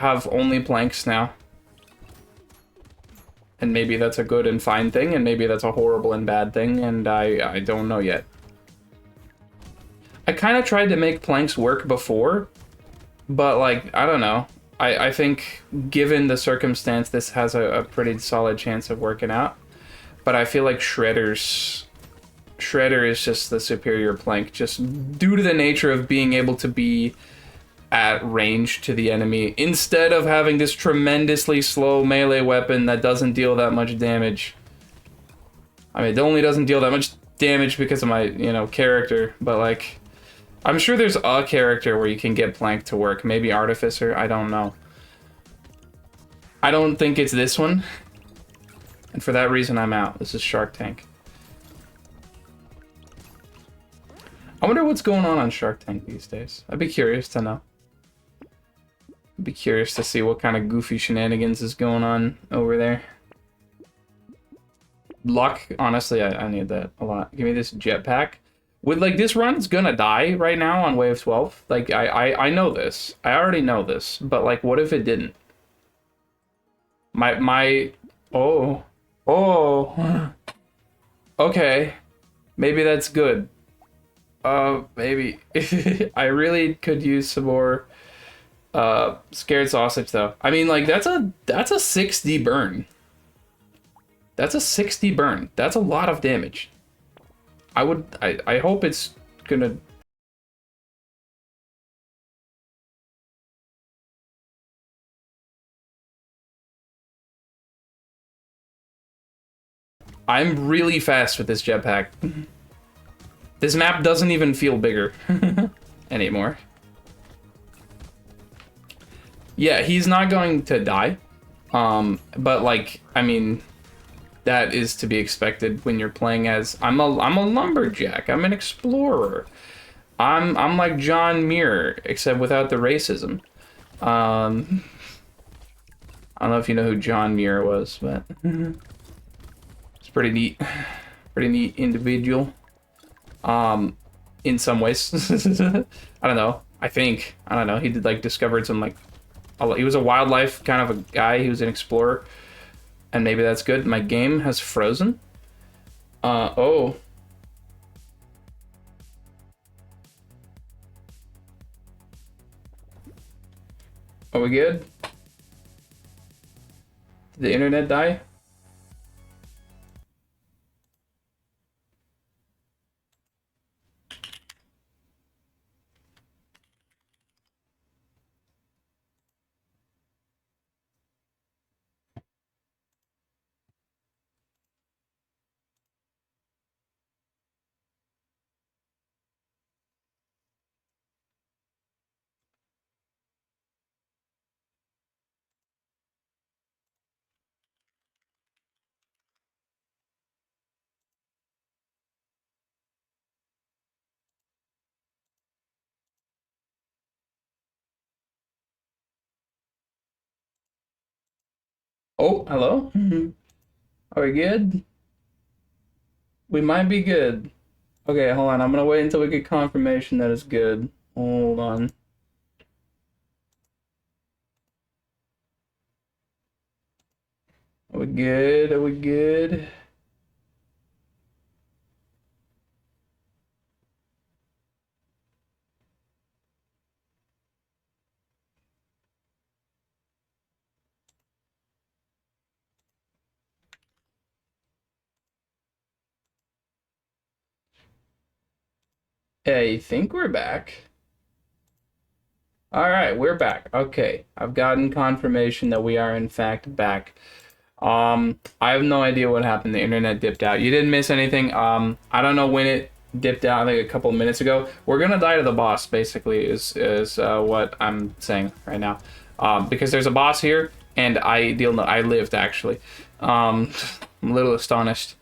have only planks now. And maybe that's a good and fine thing, and maybe that's a horrible and bad thing, and I don't know yet. I kind of tried to make planks work before, but, like, I don't know. I think, given the circumstance, this has a pretty solid chance of working out. But I feel like Shredder is just the superior plank, just due to the nature of being able to be at range to the enemy, instead of having this tremendously slow melee weapon that doesn't deal that much damage. I mean, it only doesn't deal that much damage because of my, you know, character, but, like, I'm sure there's a character where you can get plank to work. Maybe Artificer, I don't know. I don't think it's this one. And for that reason, I'm out. This is Shark Tank. I wonder what's going on Shark Tank these days. I'd be curious to know. I'd be curious to see what kind of goofy shenanigans is going on over there. Luck, honestly, I need that a lot. Give me this jetpack. With, like, this run's gonna die right now on wave 12. Like, I know this. I already know this. But, like, what if it didn't? Oh. Okay. Maybe that's good. Maybe. I really could use some more, scared sausage, though. I mean, like, that's a 60 burn. That's a 60 burn. That's a lot of damage. I hope it's gonna... I'm really fast with this jetpack. This map doesn't even feel bigger anymore. Yeah, he's not going to die. But, like, I mean, that is to be expected when you're playing as... I'm a lumberjack. I'm an explorer. I'm like John Muir, except without the racism. I don't know if you know who John Muir was, but it's pretty neat. Pretty neat individual. In some ways. I don't know. I don't know. He did, like, discovered some, like... He was a wildlife kind of a guy. He was an explorer. And maybe that's good. My game has frozen. Oh. Are we good? Did the internet die? Oh, hello? Are we good? We might be good. Okay, hold on. I'm gonna wait until we get confirmation that it's good. Hold on. Are we good? Are we good? Hey, think we're back. All right, we're back. Okay, I've gotten confirmation that we are in fact back. I have no idea what happened. The internet dipped out. You didn't miss anything. I don't know when it dipped out. I think a couple of minutes ago. We're gonna die to the boss. Basically, is what I'm saying right now. Because there's a boss here, and I lived actually. I'm a little astonished.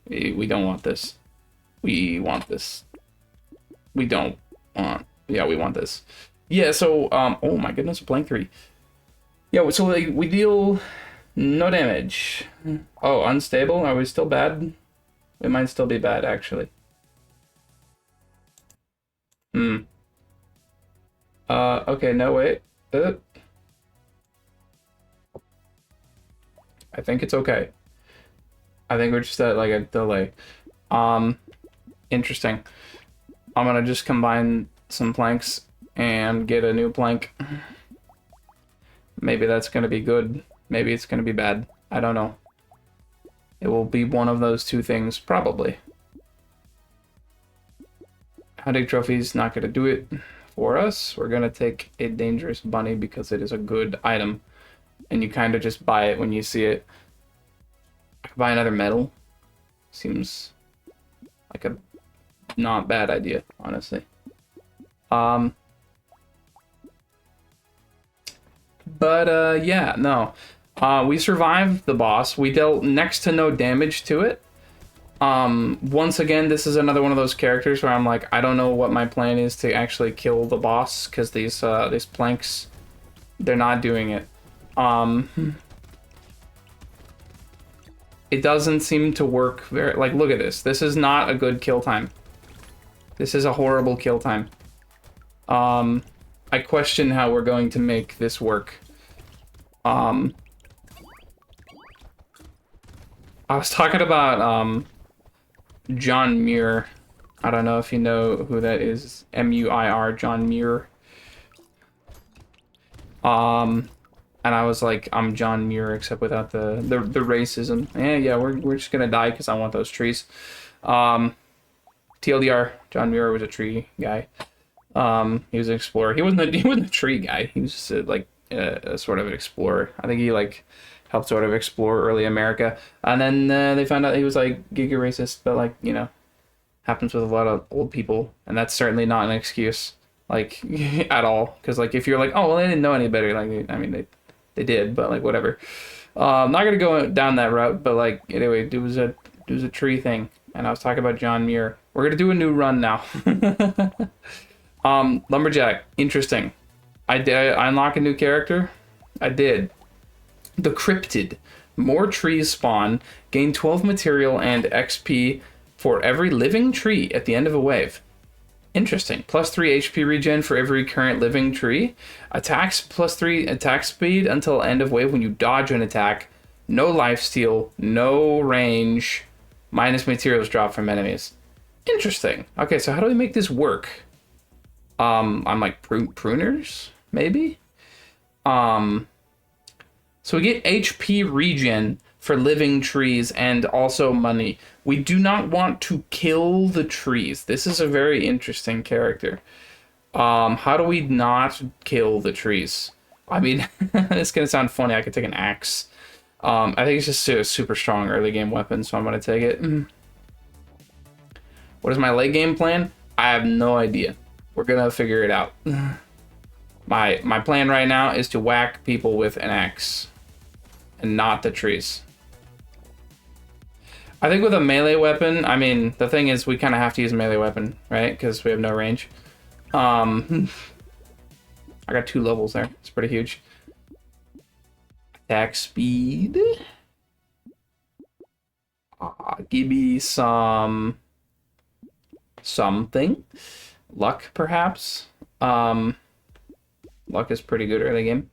We don't want this. We want this. We don't want... Yeah, we want this. Yeah, so, oh my goodness, blank 3. Yeah, so, like, we deal no damage. Oh, unstable? Are we still bad? We might still be bad, actually. Okay, no, wait. I think it's okay. I think we're just at like a delay. Interesting. I'm gonna just combine some planks and get a new plank. Maybe that's gonna be good. Maybe it's gonna be bad. I don't know. It will be one of those two things, probably. Hunting trophy's not gonna do it for us. We're gonna take a dangerous bunny because it is a good item. And you kind of just buy it when you see it. I could buy another medal. Seems like a not bad idea, honestly. Yeah, no. We survived the boss. We dealt next to no damage to it. Once again, this is another one of those characters where I'm like, I don't know what my plan is to actually kill the boss, because these planks, they're not doing it. It doesn't seem to work very, like, look at this. This is not a good kill time. This is a horrible kill time. I question how we're going to make this work. I was talking about, John Muir. I don't know if you know who that is. M-U-I-R, John Muir. And I was like, I'm John Muir, except without the racism. Yeah, we're just gonna die because I want those trees. TLDR, John Muir was a tree guy. He was an explorer. He wasn't a tree guy. He was just a sort of an explorer. I think he like helped sort of explore early America. And then they found out he was like giga racist, but like, you know, happens with a lot of old people, and that's certainly not an excuse, like, at all. Because like if you're like, oh well, they didn't know any better, like, I mean they did, but like whatever. I'm not gonna go down that route, but like anyway, it was a tree thing, and I was talking about John Muir. We're gonna do a new run now. Lumberjack, interesting. I unlock a new character. I did. The Cryptid. More trees spawn. Gain 12 material and XP for every living tree at the end of a wave. Interesting. Plus 3 HP regen for every current living tree. Attacks plus 3 attack speed until end of wave when you dodge an attack. No lifesteal. No range. Minus materials drop from enemies. Interesting. Okay, so how do we make this work? I'm like pruners, maybe? So we get HP regen for living trees and also money. We do not want to kill the trees. This is a very interesting character. How do we not kill the trees? I mean, it's gonna sound funny. I could take an axe. I think it's just a super strong early game weapon, so I'm gonna take it. What is my late game plan? I have no idea. We're gonna figure it out. My plan right now is to whack people with an axe and not the trees. I think with a melee weapon, I mean, the thing is we kind of have to use a melee weapon, right? Because we have no range. I got 2 levels there. It's pretty huge. Attack speed. Give me something. Luck, perhaps. Luck is pretty good early game.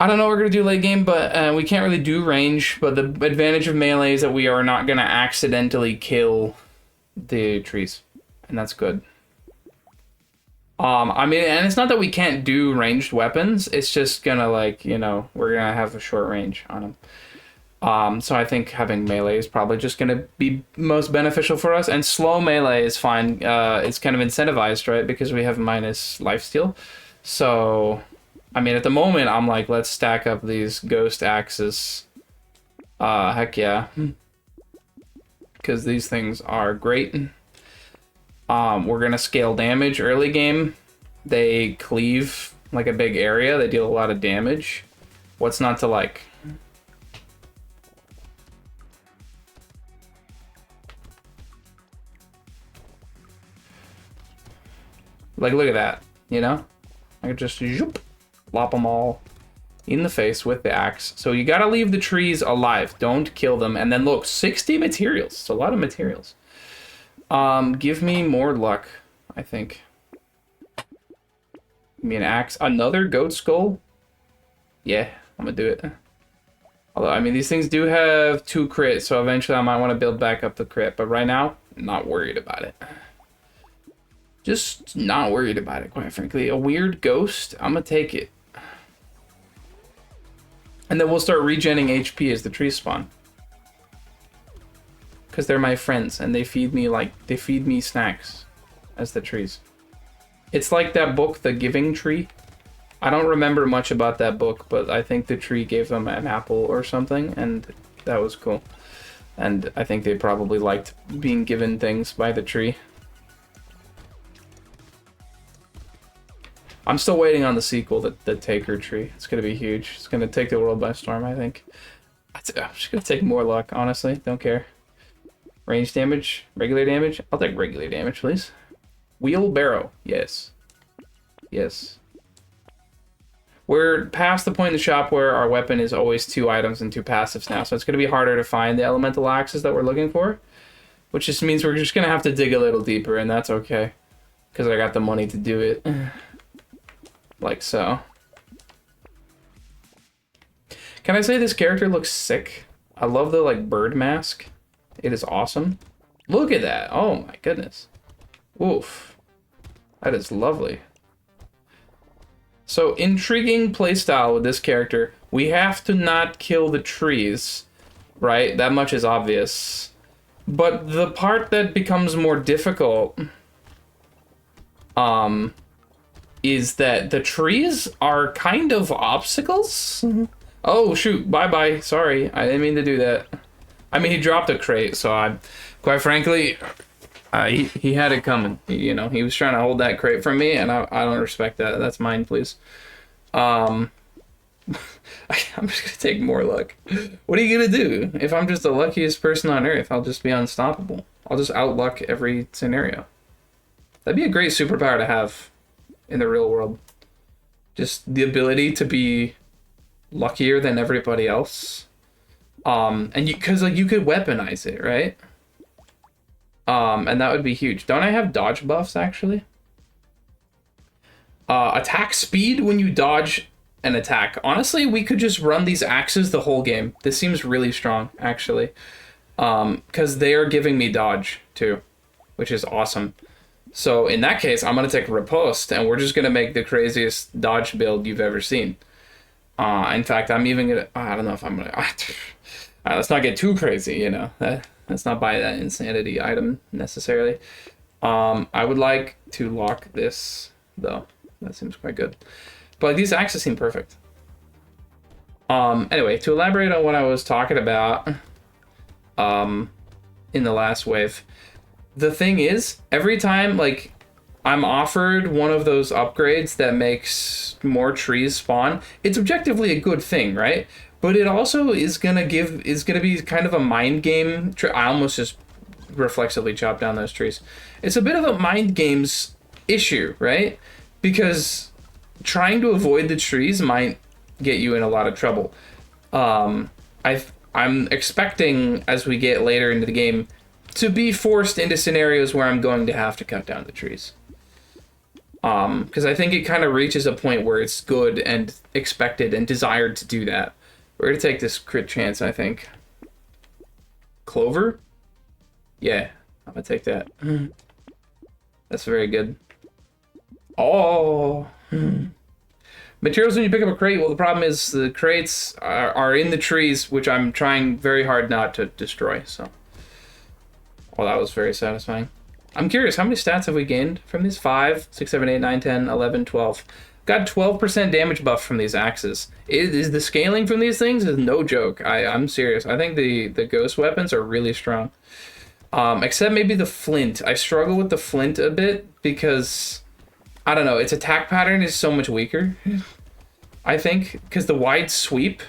I don't know what we're going to do late game, but we can't really do range. But the advantage of melee is that we are not going to accidentally kill the trees. And that's good. I mean, and it's not that we can't do ranged weapons. It's just going to, like, you know, we're going to have a short range on them. So I think having melee is probably just going to be most beneficial for us. And slow melee is fine. It's kind of incentivized, right? Because we have minus lifesteal. So, I mean, at the moment, I'm like, let's stack up these ghost axes. Heck yeah. Because these things are great. We're going to scale damage early game. They cleave like a big area. They deal a lot of damage. What's not to like? Like, look at that, you know? I could just zoop, lop them all in the face with the axe. So you gotta leave the trees alive. Don't kill them. And then look, 60 materials. It's a lot of materials. Give me more luck, I think. Give me an axe. Another goat skull? Yeah, I'm gonna do it. Although, I mean, these things do have 2 crits, so eventually I might want to build back up the crit. But right now, not worried about it. Just not worried about it, quite frankly. A weird ghost, I'm gonna take it. And then we'll start regenning HP as the trees spawn. Because they're my friends, and they feed me snacks as the trees. It's like that book, The Giving Tree. I don't remember much about that book, but I think the tree gave them an apple or something, and that was cool. And I think they probably liked being given things by the tree. I'm still waiting on the sequel, the Taker Tree. It's going to be huge. It's going to take the world by storm, I think. I'm just going to take more luck, honestly. Don't care. Range damage? Regular damage? I'll take regular damage, please. Wheelbarrow. Yes. Yes. We're past the point in the shop where our weapon is always 2 items and 2 passives now, so it's going to be harder to find the elemental axes that we're looking for, which just means we're just going to have to dig a little deeper, and that's okay, because I got the money to do it. Like so. Can I say this character looks sick? I love the, like, bird mask. It is awesome. Look at that. Oh, my goodness. Oof. That is lovely. So, intriguing playstyle with this character. We have to not kill the trees, right? That much is obvious. But the part that becomes more difficult, is that the trees are kind of obstacles? Mm-hmm. Oh, shoot. Bye-bye. Sorry. I didn't mean to do that. I mean, he dropped a crate, so I, quite frankly, he had it coming. You know, he was trying to hold that crate from me, and I don't respect that. That's mine, please. I'm just gonna take more luck. What are you gonna do? If I'm just the luckiest person on Earth, I'll just be unstoppable. I'll just outluck every scenario. That'd be a great superpower to have in the real world. Just the ability to be luckier than everybody else. And because like you could weaponize it, right? And that would be huge. Don't I have dodge buffs actually? Attack speed when you dodge an attack. Honestly, we could just run these axes the whole game. This seems really strong, actually. Because they are giving me dodge, too. Which is awesome. So, in that case, I'm going to take Riposte, and we're just going to make the craziest dodge build you've ever seen. In fact, I'm even going to... I don't know if I'm going to... let's not get too crazy, you know. Let's not buy that insanity item, necessarily. I would like to lock this, though. That seems quite good. But like, these axes seem perfect. Anyway, to elaborate on what I was talking about in the last wave, the thing is, every time like I'm offered one of those upgrades that makes more trees spawn, it's objectively a good thing, right? But it also is gonna be kind of a mind game. I almost just reflexively chopped down those trees. It's a bit of a mind games issue, right? Because trying to avoid the trees might get you in a lot of trouble. I'm expecting, as we get later into the game, to be forced into scenarios where I'm going to have to cut down the trees. Because I think it kind of reaches a point where it's good and expected and desired to do that. We're going to take this crit chance, I think. Clover? Yeah, I'm going to take that. That's very good. Oh. Materials when you pick up a crate. Well, the problem is the crates are in the trees, which I'm trying very hard not to destroy. So, well, that was very satisfying. I'm curious, how many stats have we gained from these? 5, 6, 7, 8, 9, 10, 11, 12. Got 12% damage buff from these axes. Is the scaling from these things is no joke. I'm serious. I think the ghost weapons are really strong. Except maybe the flint. I struggle with the flint a bit because... I don't know, its attack pattern is so much weaker, I think, because the wide sweep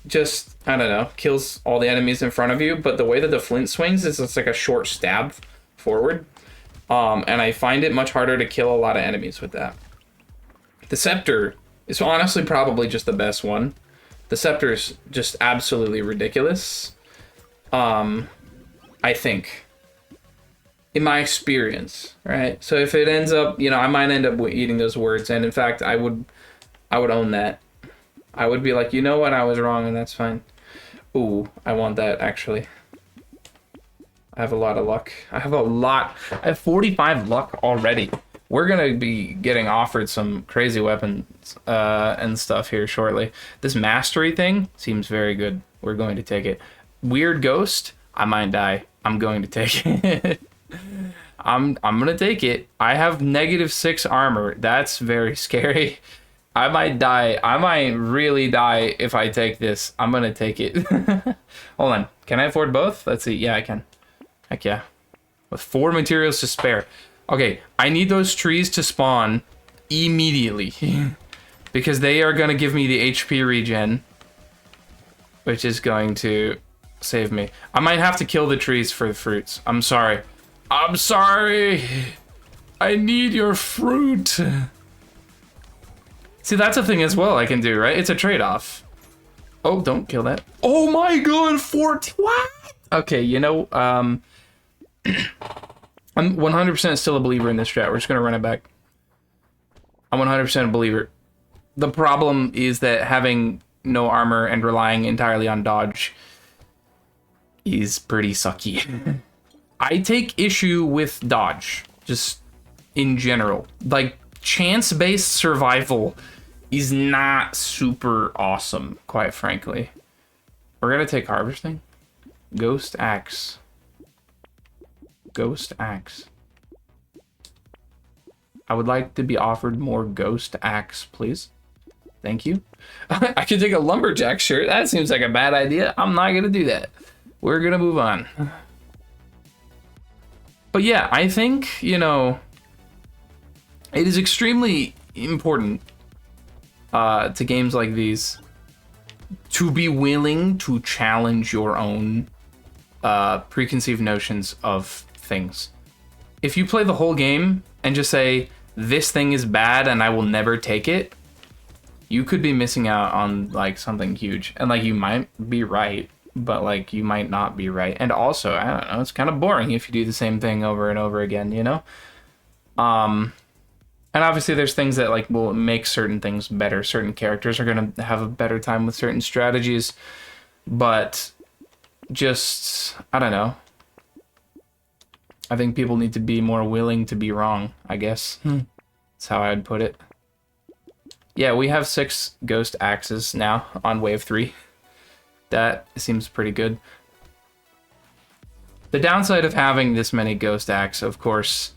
just, I don't know, kills all the enemies in front of you, but the way that the flint swings is it's like a short stab forward, and I find it much harder to kill a lot of enemies with that. The scepter is honestly probably just the best one. The scepter is just absolutely ridiculous, I think. In my experience, right? So if it ends up, you know, I might end up eating those words, and in fact, I would own that. I would be like, you know what, I was wrong, and that's fine. Ooh, I want that, actually. I have a lot of luck. I have 45 luck already. We're gonna be getting offered some crazy weapons and stuff here shortly. This mastery thing seems very good. We're going to take it. Weird ghost, I might die. I'm going to take it. I'm gonna take it. I have -6 armor. That's very scary. I might die. I might really die if I take this. I'm gonna take it. Hold on. Can I afford both? Let's see. Yeah, I can. Heck yeah. With 4 materials to spare. Okay, I need those trees to spawn immediately. Because they are gonna give me the HP regen. Which is going to save me. I might have to kill the trees for the fruits. I'm sorry. I'm sorry. I need your fruit. See, that's a thing as well I can do, right? It's a trade-off. Oh, don't kill that. Oh my god, 14. What? Okay, you know, I'm 100% still a believer in this strat. We're just gonna run it back. I'm 100% a believer. The problem is that having no armor and relying entirely on dodge is pretty sucky. I take issue with dodge, just in general. Like, chance-based survival is not super awesome, quite frankly. We're gonna take harvesting. Ghost axe. Ghost axe. I would like to be offered more ghost axe, please. Thank you. I could take a lumberjack shirt. That seems like a bad idea. I'm not gonna do that. We're gonna move on. But yeah, I think, you know, it is extremely important to games like these to be willing to challenge your own preconceived notions of things. If you play the whole game and just say, this thing is bad and I will never take it, you could be missing out on like something huge. And like, you might be right, but like, you might not be right. And also, I don't know, it's kind of boring if you do the same thing over and over again, you know? And obviously there's things that like will make certain things better. Certain characters are going to have a better time with certain strategies, but just, I don't know. I think people need to be more willing to be wrong, I guess. That's how I'd put it. Yeah, we have 6 ghost axes now on wave 3. That seems pretty good. The downside of having this many ghost axe, of course,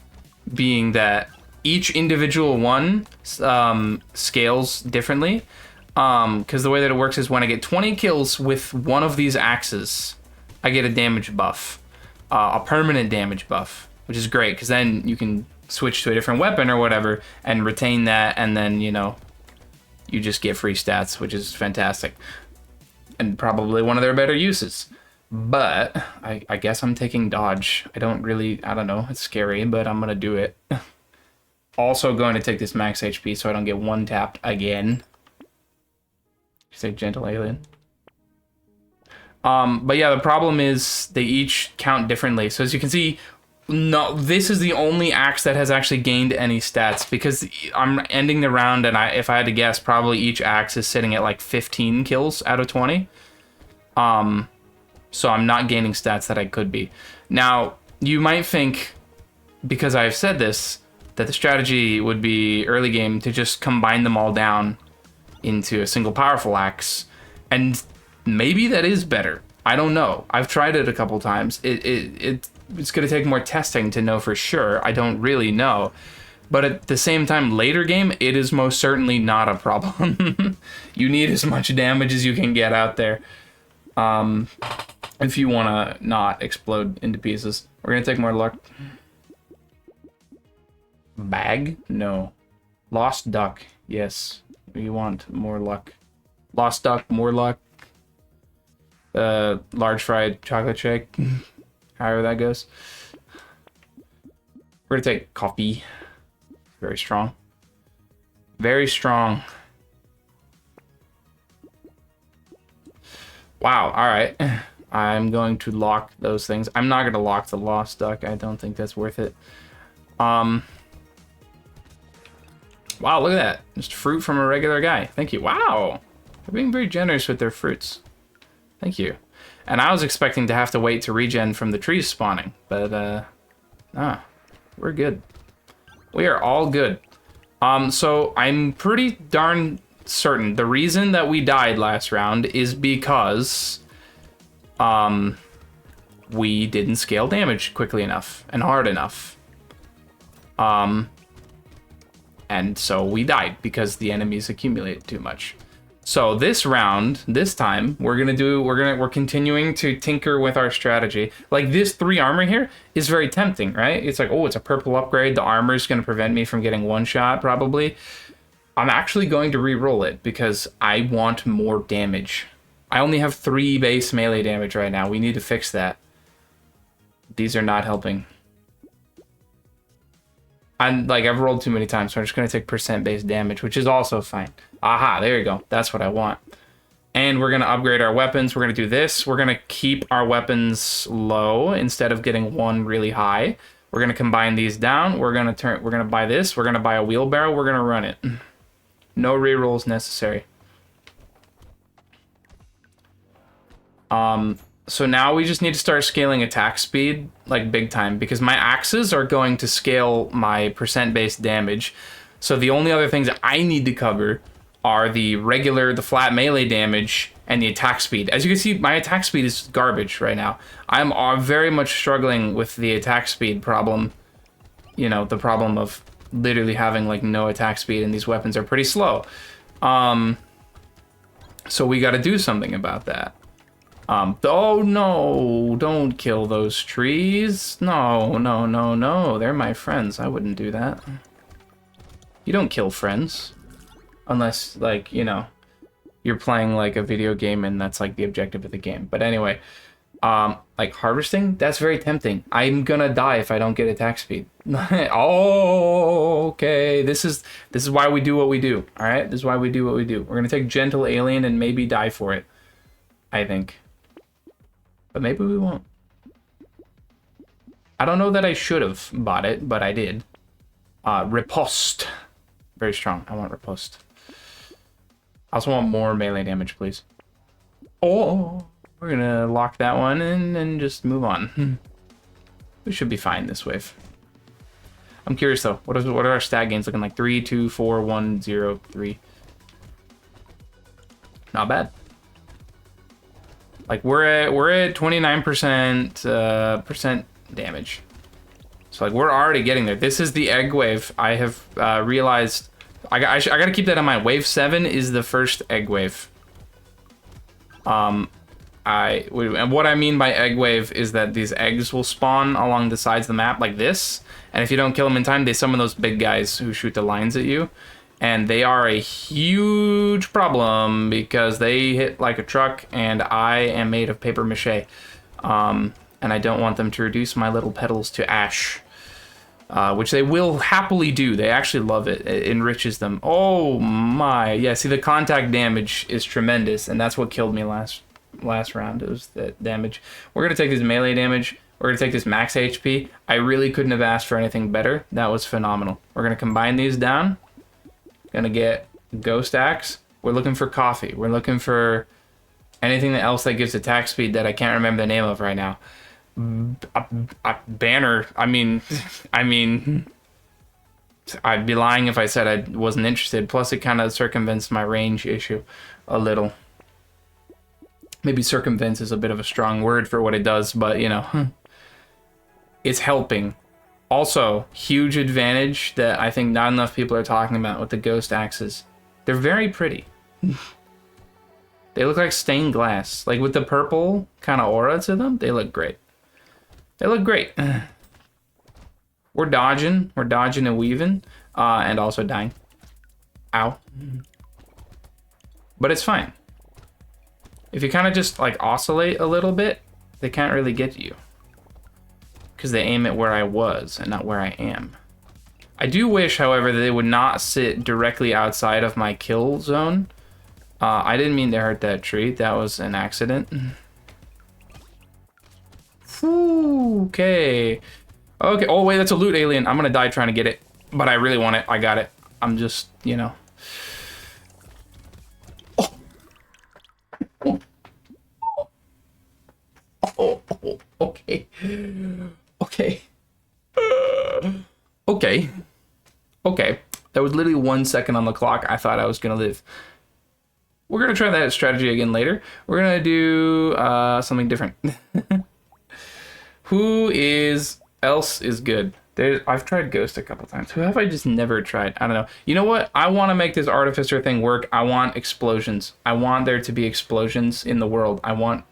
being that each individual one scales differently. Because the way that it works is when I get 20 kills with one of these axes, I get a damage buff. A permanent damage buff, which is great, because then you can switch to a different weapon or whatever and retain that, and then, you know, you just get free stats, which is fantastic. And probably one of their better uses. But I guess I'm taking dodge. I don't know, it's scary, but I'm gonna do it. Also going to take this max HP so I don't get one tapped again. Say gentle alien. But yeah, the problem is they each count differently. So as you can see, no, this is the only axe that has actually gained any stats, because I'm ending the round, and if I had to guess, probably each axe is sitting at like 15 kills out of 20. So I'm not gaining stats that I could be. Now, you might think, because I've said this, that the strategy would be early game to just combine them all down into a single powerful axe, and maybe that is better. I don't know. I've tried it a couple times. It's going to take more testing to know for sure. I don't really know. But at the same time, later game, it is most certainly not a problem. You need as much damage as you can get out there. If you want to not explode into pieces. We're going to take more luck. Bag? No. Lost duck. Yes. We want more luck. Lost duck, more luck. Large fried chocolate shake. However that goes. We're gonna take coffee. Very strong. Very strong. Wow, alright. I'm going to lock those things. I'm not gonna lock the lost duck. I don't think that's worth it. Wow, look at that. Just fruit from a regular guy. Thank you. Wow. They're being very generous with their fruits. Thank you. And I was expecting to have to wait to regen from the trees spawning, but we're good. We are all good. So I'm pretty darn certain the reason that we died last round is because we didn't scale damage quickly enough and hard enough. And so we died because the enemies accumulated too much. So this round, this time, we're continuing to tinker with our strategy. Like this 3 armor here is very tempting, right? It's like, oh, it's a purple upgrade. The armor is going to prevent me from getting one shot, probably. I'm actually going to re-roll it because I want more damage. I only have 3 base melee damage right now. We need to fix that. These are not helping. I've rolled too many times, so I'm just going to take percent base damage, which is also fine. Aha, there you go. That's what I want. And we're going to upgrade our weapons. We're going to do this. We're going to keep our weapons low instead of getting one really high. We're going to combine these down. We're going to buy this. We're going to buy a wheelbarrow. We're going to run it. No rerolls necessary. So now we just need to start scaling attack speed, like big time, because my axes are going to scale my percent-based damage. So the only other things that I need to cover are the flat melee damage and the attack speed. As you can see, my attack speed is garbage right now. I'm very much struggling with the attack speed problem. You know, the problem of literally having like no attack speed and these weapons are pretty slow. So we got to do something about that. Oh no, don't kill those trees. No, no, no, no. They're my friends. I wouldn't do that. You don't kill friends. Unless, like, you know, you're playing like a video game and that's like the objective of the game. But anyway, like harvesting, that's very tempting. I'm gonna die if I don't get attack speed. Oh, okay. This is why we do what we do. All right, this is why we do what we do. We're gonna take gentle alien and maybe die for it, I think. But maybe we won't. I don't know that I should have bought it, but I did. Riposte. Very strong. I want riposte. I also want more melee damage, please. Oh, we're gonna lock that one in and just move on. We should be fine this wave. I'm curious though. What are our stat gains looking like? 3, 2, 4, 1, 0, 3. Not bad. Like we're at 29% percent damage. So like we're already getting there. This is the egg wave. I have realized I gotta keep that in mind. Wave 7 is the first egg wave. And what I mean by egg wave is that these eggs will spawn along the sides of the map like this, and if you don't kill them in time, they summon those big guys who shoot the lines at you. And they are a huge problem because they hit like a truck, and I am made of paper mache. And I don't want them to reduce my little petals to ash, which they will happily do. They actually love it. It enriches them. Oh my. Yeah, see, the contact damage is tremendous, and that's what killed me last round. It was that damage. We're going to take this melee damage. We're going to take this max HP. I really couldn't have asked for anything better. That was phenomenal. We're going to combine these down. Gonna get ghost axe. We're looking for coffee. We're looking for anything else that gives attack speed that I can't remember the name of right now. A banner. I mean, I'd be lying if I said I wasn't interested. Plus, it kind of circumvents my range issue a little. Maybe circumvents is a bit of a strong word for what it does, but you know, it's helping. Also, huge advantage that I think not enough people are talking about with the ghost axes. They're very pretty. They look like stained glass. Like with the purple kind of aura to them, they look great. They look great. We're dodging and weaving, and also dying. Ow. But it's fine. If you kind of just like oscillate a little bit, they can't really get you. Because they aim at where I was and not where I am. I do wish, however, that they would not sit directly outside of my kill zone. I didn't mean to hurt that tree. That was an accident. Okay. Okay. Oh, wait, that's a loot alien. I'm going to die trying to get it. But I really want it. I got it. I'm just, you know. Oh, Okay, that was literally 1 second on the clock. I thought I was gonna live. We're gonna try that strategy again later. We're gonna do something different. Who else is good? I've tried Ghost a couple times. Who have I just never tried? I don't know. You know what? I want to make this Artificer thing work. I want explosions. I want there to be explosions in the world. I want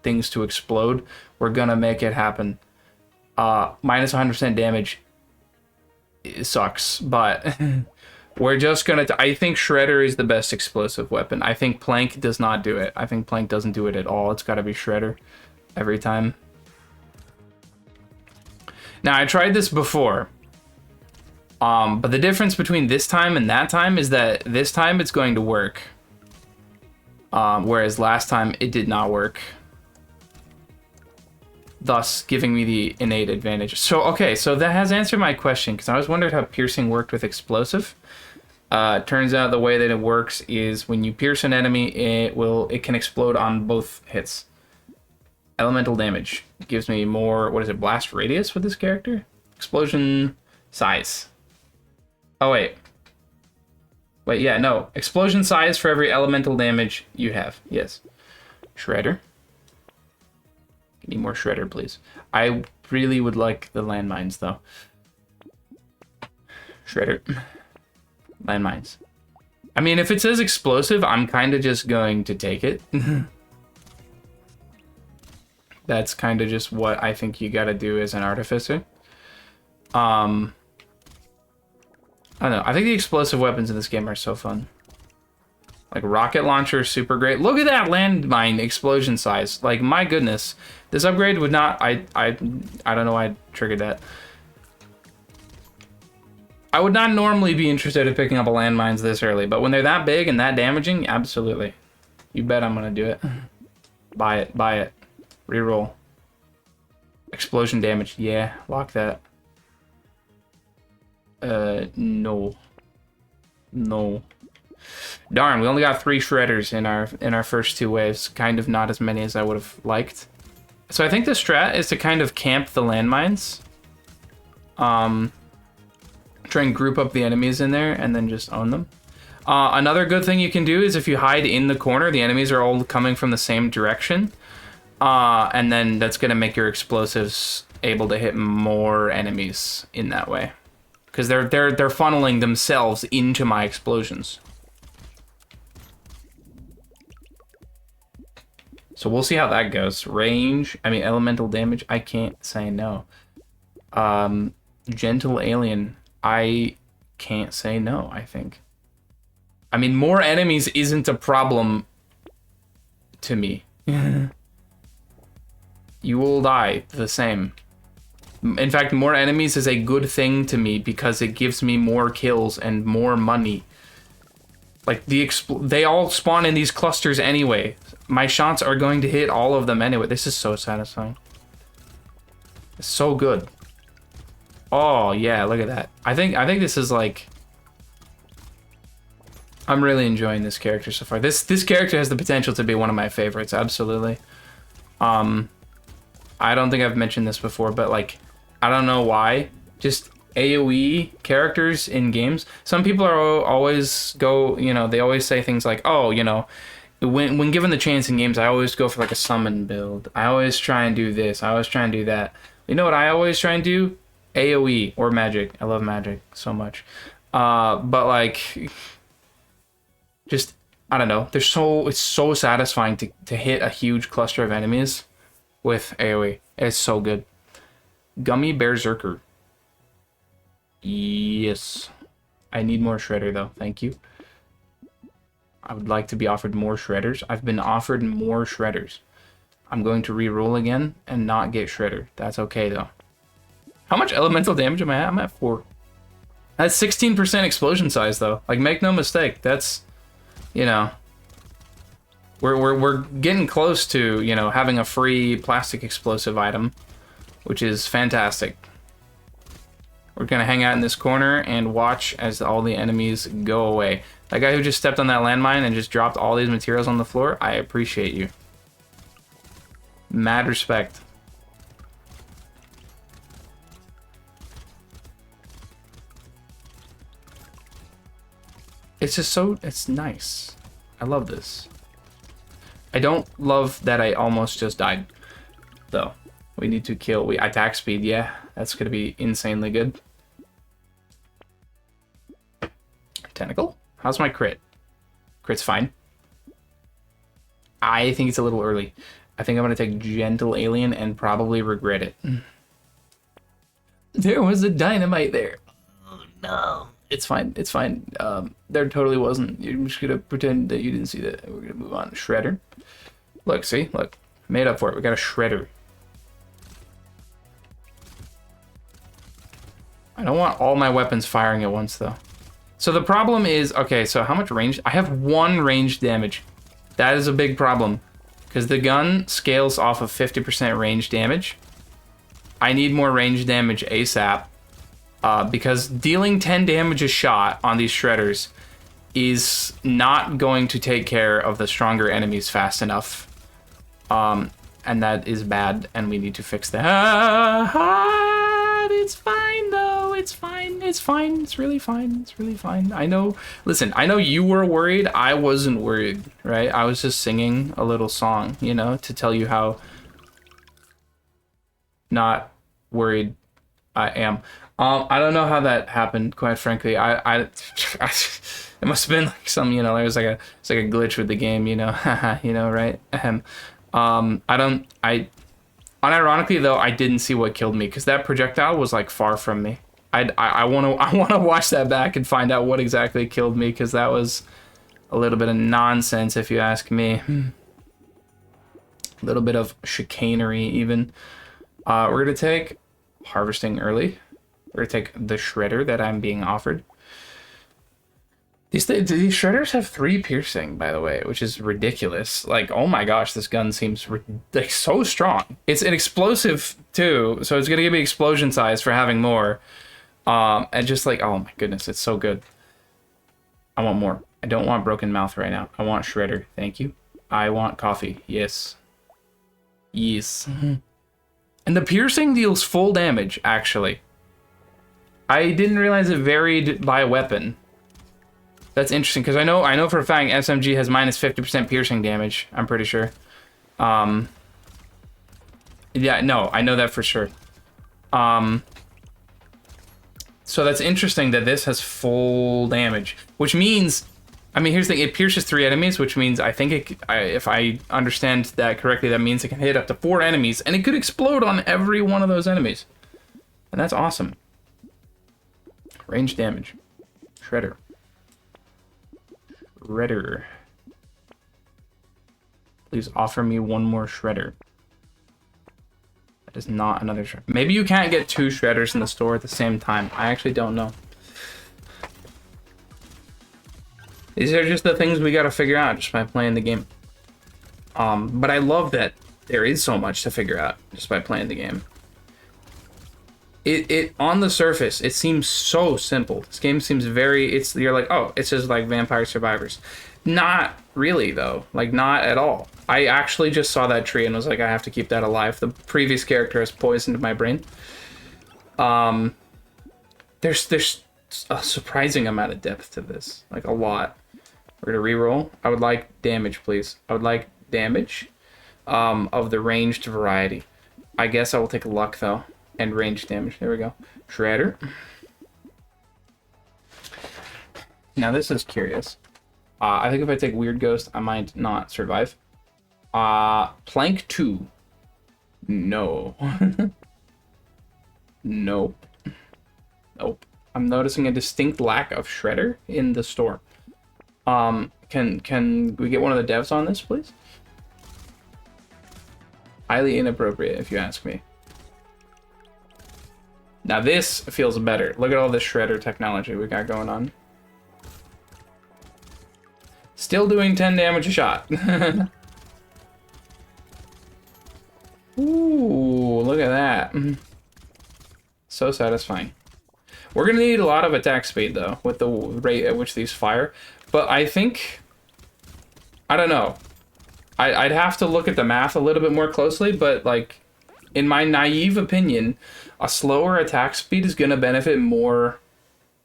things to explode. We're gonna make it happen. Minus 100% damage. It sucks, but we're just gonna. I think Shredder is the best explosive weapon. I think Plank does not do it. I think Plank doesn't do it at all. It's got to be Shredder every time. Now, I tried this before, but the difference between this time and that time is that this time it's going to work, whereas last time it did not work, thus giving me the innate advantage. So, okay, so that has answered my question, because I was wondering how piercing worked with explosive. Turns out the way that it works is when you pierce an enemy, it can explode on both hits. Elemental damage gives me more, what is it, blast radius with this character? Explosion size. Oh, wait. Wait, yeah, no. Explosion size for every elemental damage you have. Yes. Shredder. Give me more Shredder, please. I really would like the landmines, though. Shredder. Landmines. I mean, if it says explosive, I'm kind of just going to take it. That's kind of just what I think you gotta do as an Artificer. I don't know. I think the explosive weapons in this game are so fun. Like, rocket launcher is super great. Look at that landmine explosion size. Like, my goodness. This upgrade would not... I don't know why I triggered that. I would not normally be interested in picking up a landmines this early, but when they're that big and that damaging, absolutely. You bet I'm gonna do it. Buy it. Buy it. Reroll. Explosion damage. Yeah, lock that. No. No. Darn, we only got 3 Shredders in our first 2 waves. Kind of not as many as I would have liked. So I think the strat is to kind of camp the landmines. Try and group up the enemies in there and then just own them. Another good thing you can do is if you hide in the corner, the enemies are all coming from the same direction. And then that's going to make your explosives able to hit more enemies in that way. Because they're funneling themselves into my explosions. So we'll see how that goes. Range, I mean elemental damage, I can't say no. Gentle alien, I can't say no, I think. I mean, more enemies isn't a problem to me. You will die the same. In fact, more enemies is a good thing to me because it gives me more kills and more money. Like, they all spawn in these clusters anyway. My shots are going to hit all of them anyway. This is so satisfying. It's so good. Oh, yeah, look at that. I think this is like... I'm really enjoying this character so far. This character has the potential to be one of my favorites, absolutely. I don't think I've mentioned this before, but like, I don't know why. Just AoE characters in games. Some people are always they always say things like, oh, when given the chance in games, I always go for like a summon build. I always try and do this. I always try and do that. You know what I always try and do? AoE or magic. I love magic so much. But like, just, I don't know. It's so satisfying to hit a huge cluster of enemies with AoE. It's so good. Gummy Berserker. Yes. I need more Shredder though. Thank you. I would like to be offered more Shredders. I've been offered more Shredders. I'm going to re-roll again and not get Shredder. That's okay though. How much elemental damage am I at? I'm at 4. That's 16% explosion size though. Like, make no mistake. That's, we're getting close to, having a free plastic explosive item, which is fantastic. We're gonna hang out in this corner and watch as all the enemies go away. That guy who just stepped on that landmine and just dropped all these materials on the floor, I appreciate you. Mad respect. It's just so, it's nice. I love this. I don't love that I almost just died, though. We need to kill, attack speed, yeah. That's gonna be insanely good. Tentacle? How's my crit? Crit's fine. I think it's a little early. I think I'm gonna take Gentle Alien and probably regret it. There was a dynamite there. Oh no. It's fine, it's fine. There totally wasn't. You're just gonna pretend that you didn't see that. We're gonna move on. Shredder. Look, see? Look. Made up for it. We got a Shredder. I don't want all my weapons firing at once, though. So the problem is, okay, so how much range? I have 1 range damage. That is a big problem, because the gun scales off of 50% range damage. I need more range damage ASAP, because dealing 10 damage a shot on these shredders is not going to take care of the stronger enemies fast enough. And that is bad, and we need to fix that. It's fine, though. It's fine. It's fine. It's really fine. It's really fine. I know. Listen, I know you were worried. I wasn't worried, right? I was just singing a little song, you know, to tell you how not worried I am. I don't know how that happened, quite frankly. It must have been like some, you know, it's like a glitch with the game, you know, you know, right? Unironically though, I didn't see what killed me because that projectile was like far from me. I want to watch that back and find out what exactly killed me because that was a little bit of nonsense if you ask me. A little bit of chicanery even. We're gonna take harvesting early. We're gonna take the shredder that I'm being offered. These shredders have 3 piercing, by the way, which is ridiculous. Like, oh my gosh, this gun seems like so strong. It's an explosive too, so it's gonna give me explosion size for having more. And just like, oh my goodness, it's so good. I want more. I don't want broken mouth right now. I want shredder. Thank you. I want coffee. Yes. Yes. And the piercing deals full damage, actually. I didn't realize it varied by weapon. That's interesting, because I know for a fact SMG has minus 50% piercing damage, I'm pretty sure. Yeah, no, I know that for sure. So that's interesting that this has full damage, which means, I mean, here's the thing, it pierces 3 enemies, which means I think if I understand that correctly, that means it can hit up to 4 enemies, and it could explode on every one of those enemies. And that's awesome. Range damage. Shredder. Shredder. Please offer me 1 more shredder. That is not another shredder. Maybe you can't get 2 shredders in the store at the same time. I actually don't know. These are just the things we gotta figure out just by playing the game. But I love that there is so much to figure out just by playing the game. It on the surface, it seems so simple. This game seems very, you're like, oh, it's just like Vampire Survivors. Not really, though. Like, not at all. I actually just saw that tree and was like, I have to keep that alive. The previous character has poisoned my brain. There's a surprising amount of depth to this. Like, a lot. We're gonna reroll. I would like damage, please. I would like damage of the ranged variety. I guess I will take luck, though. And range damage. There we go. Shredder. Now this is curious. I think if I take Weird Ghost, I might not survive. Plank 2. No. Nope. Nope. I'm noticing a distinct lack of Shredder in the store. Can we get one of the devs on this, please? Highly inappropriate, if you ask me. Now this feels better. Look at all this shredder technology we got going on. Still doing 10 damage a shot. Ooh, look at that. So satisfying. We're gonna need a lot of attack speed though, with the rate at which these fire. But I think, I don't know. I'd have to look at the math a little bit more closely, but like, in my naive opinion, a slower attack speed is going to benefit more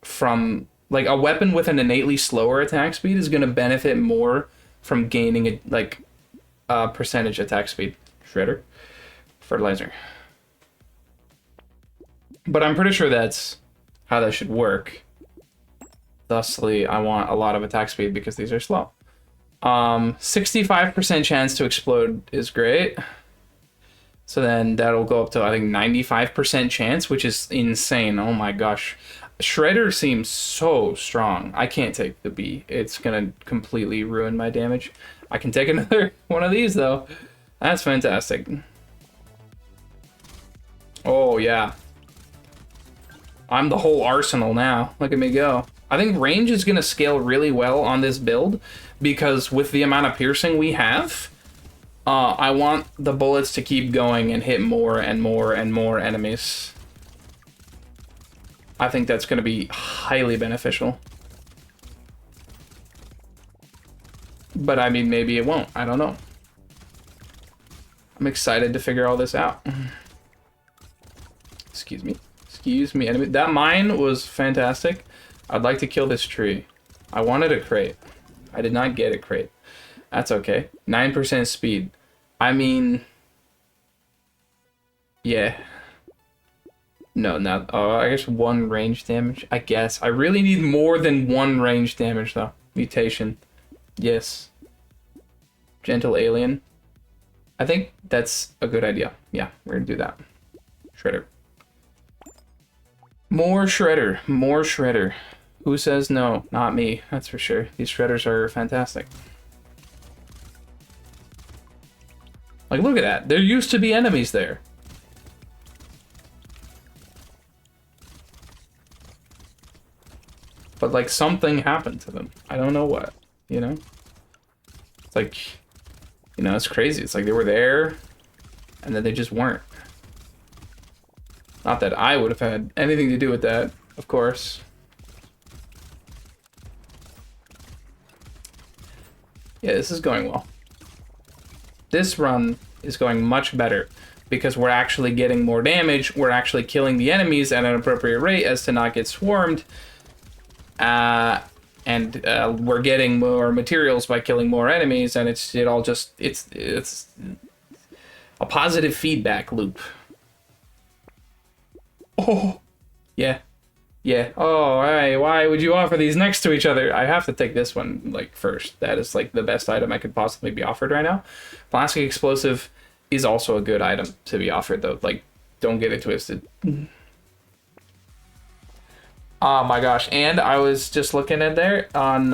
from Like, a weapon with an innately slower attack speed is going to benefit more from gaining, a percentage attack speed. Shredder. Fertilizer. But I'm pretty sure that's how that should work. Thusly, I want a lot of attack speed because these are slow. 65% chance to explode is great. So then that'll go up to, I think, 95% chance, which is insane. Oh my gosh. Shredder seems so strong. I can't take the B. It's gonna completely ruin my damage. I can take another one of these, though. That's fantastic. Oh, yeah. I'm the whole arsenal now. Look at me go. I think range is gonna scale really well on this build, because with the amount of piercing we have, I want the bullets to keep going and hit more and more and more enemies. I think that's going to be highly beneficial. But I mean, maybe it won't. I don't know. I'm excited to figure all this out. Excuse me. Excuse me, enemy. That mine was fantastic. I'd like to kill this tree. I wanted a crate. I did not get a crate. That's okay. 9% speed. I mean... Yeah. No, not... Oh, I guess 1 range damage. I guess. I really need more than 1 range damage, though. Mutation. Yes. Gentle alien. I think that's a good idea. Yeah, we're gonna do that. Shredder. More Shredder. More Shredder. Who says no? Not me. That's for sure. These Shredders are fantastic. Like, look at that. There used to be enemies there. But, like, something happened to them. I don't know what, you know? It's like, you know, it's crazy. It's like they were there, and then they just weren't. Not that I would have had anything to do with that, of course. Yeah, this is going well. This run is going much better because we're actually getting more damage. We're actually killing the enemies at an appropriate rate as to not get swarmed. And we're getting more materials by killing more enemies, and it's a positive feedback loop. Oh, yeah. Yeah. Oh, hey, why would you offer these next to each other? I have to take this one, like, first. That is, like, the best item I could possibly be offered right now. Plastic explosive is also a good item to be offered, though. Like, don't get it twisted. Oh my gosh. And I was just looking at there on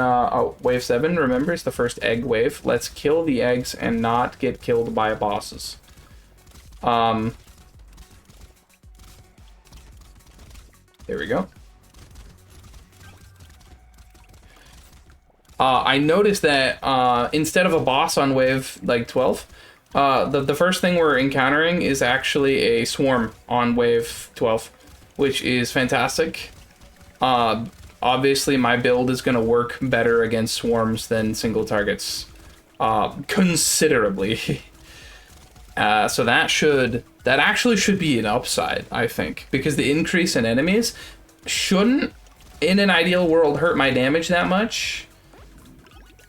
wave 7. Remember, it's the first egg wave. Let's kill the eggs and not get killed by bosses. There we go. I noticed that instead of a boss on wave like 12, the first thing we're encountering is actually a swarm on wave 12, which is fantastic. Obviously my build is going to work better against swarms than single targets, considerably. So that actually should be an upside, I think, because the increase in enemies shouldn't, in an ideal world, hurt my damage that much,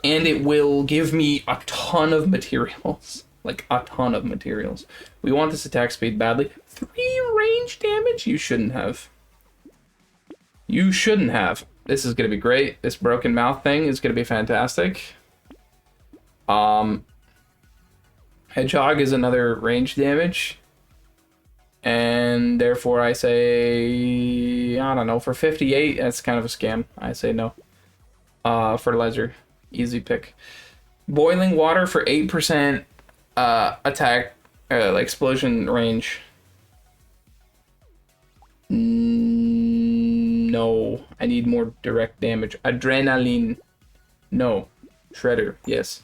and it will give me a ton of materials, like a ton of materials. We want this attack speed badly. 3 range damage? You shouldn't have. You shouldn't have. This is going to be great. This broken mouth thing is going to be fantastic. Hedgehog is another range damage. And therefore I say, I don't know, for 58, that's kind of a scam. I say no. Fertilizer, easy pick. Boiling water for 8% attack, like explosion range. No, I need more direct damage. Adrenaline. No. Shredder, yes.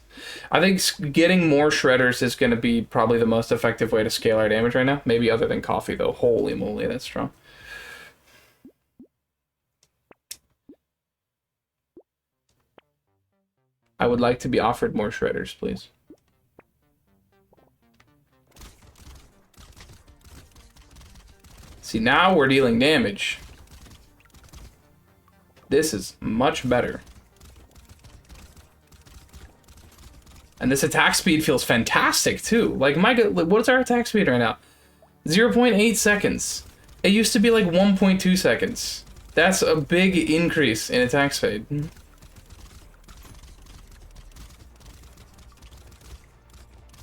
I think getting more shredders is going to be probably the most effective way to scale our damage right now. Maybe other than coffee, though. Holy moly, that's strong. I would like to be offered more shredders, please. See, now we're dealing damage. This is much better. And this attack speed feels fantastic, too. Like, my god, what's our attack speed right now? 0.8 seconds. It used to be like 1.2 seconds. That's a big increase in attack speed.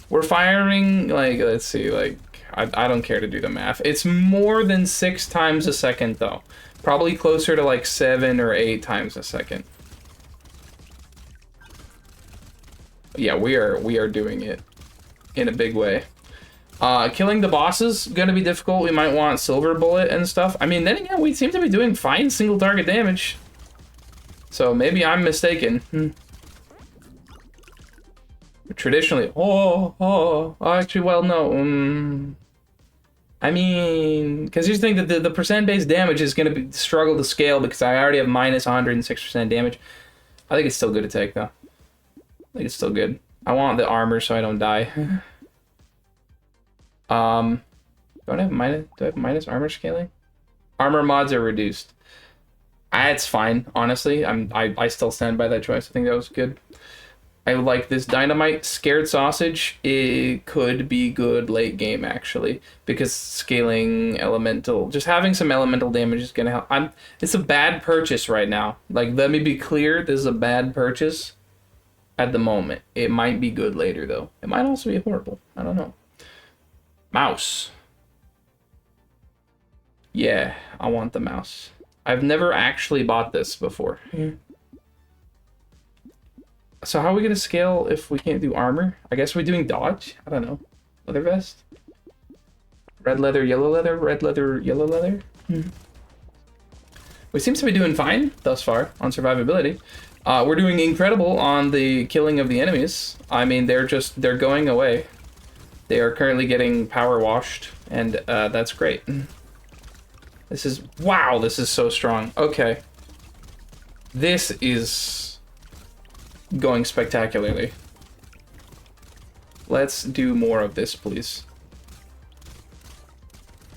We're firing, like, let's see, like, I don't care to do the math. It's more than 6 times a second, though. Probably closer to, like, 7 or 8 times a second. Yeah, we are doing it in a big way. Killing the boss is gonna be difficult. We might want Silver Bullet and stuff. I mean, then again, we seem to be doing fine single target damage. So maybe I'm mistaken. Traditionally, actually, well, no. I mean, because here's the thing, that the percent-based damage is going to struggle to scale because I already have minus 106% damage. I think it's still good to take, though. I think it's still good. I want the armor so I don't die. Do I have minus armor scaling? Armor mods are reduced. It's fine, honestly. I still stand by that choice. I think that was good. I like this dynamite. Scared sausage, it could be good late game, actually, because scaling elemental, just having some elemental damage is gonna help. It's a bad purchase right now. Like, let me be clear, this is a bad purchase at the moment. It might be good later, though. It might also be horrible. I don't know. Mouse. Yeah, I want the mouse. I've never actually bought this before. So how are we gonna scale if we can't do armor? I guess we're doing dodge? I don't know. Leather vest? Red leather, yellow leather, red leather, yellow leather? We seem to be doing fine thus far on survivability. We're doing incredible on the killing of the enemies. I mean, they're going away. They are currently getting power washed, and that's great. Wow, this is so strong. Okay. This is going spectacularly. Let's do more of this, please.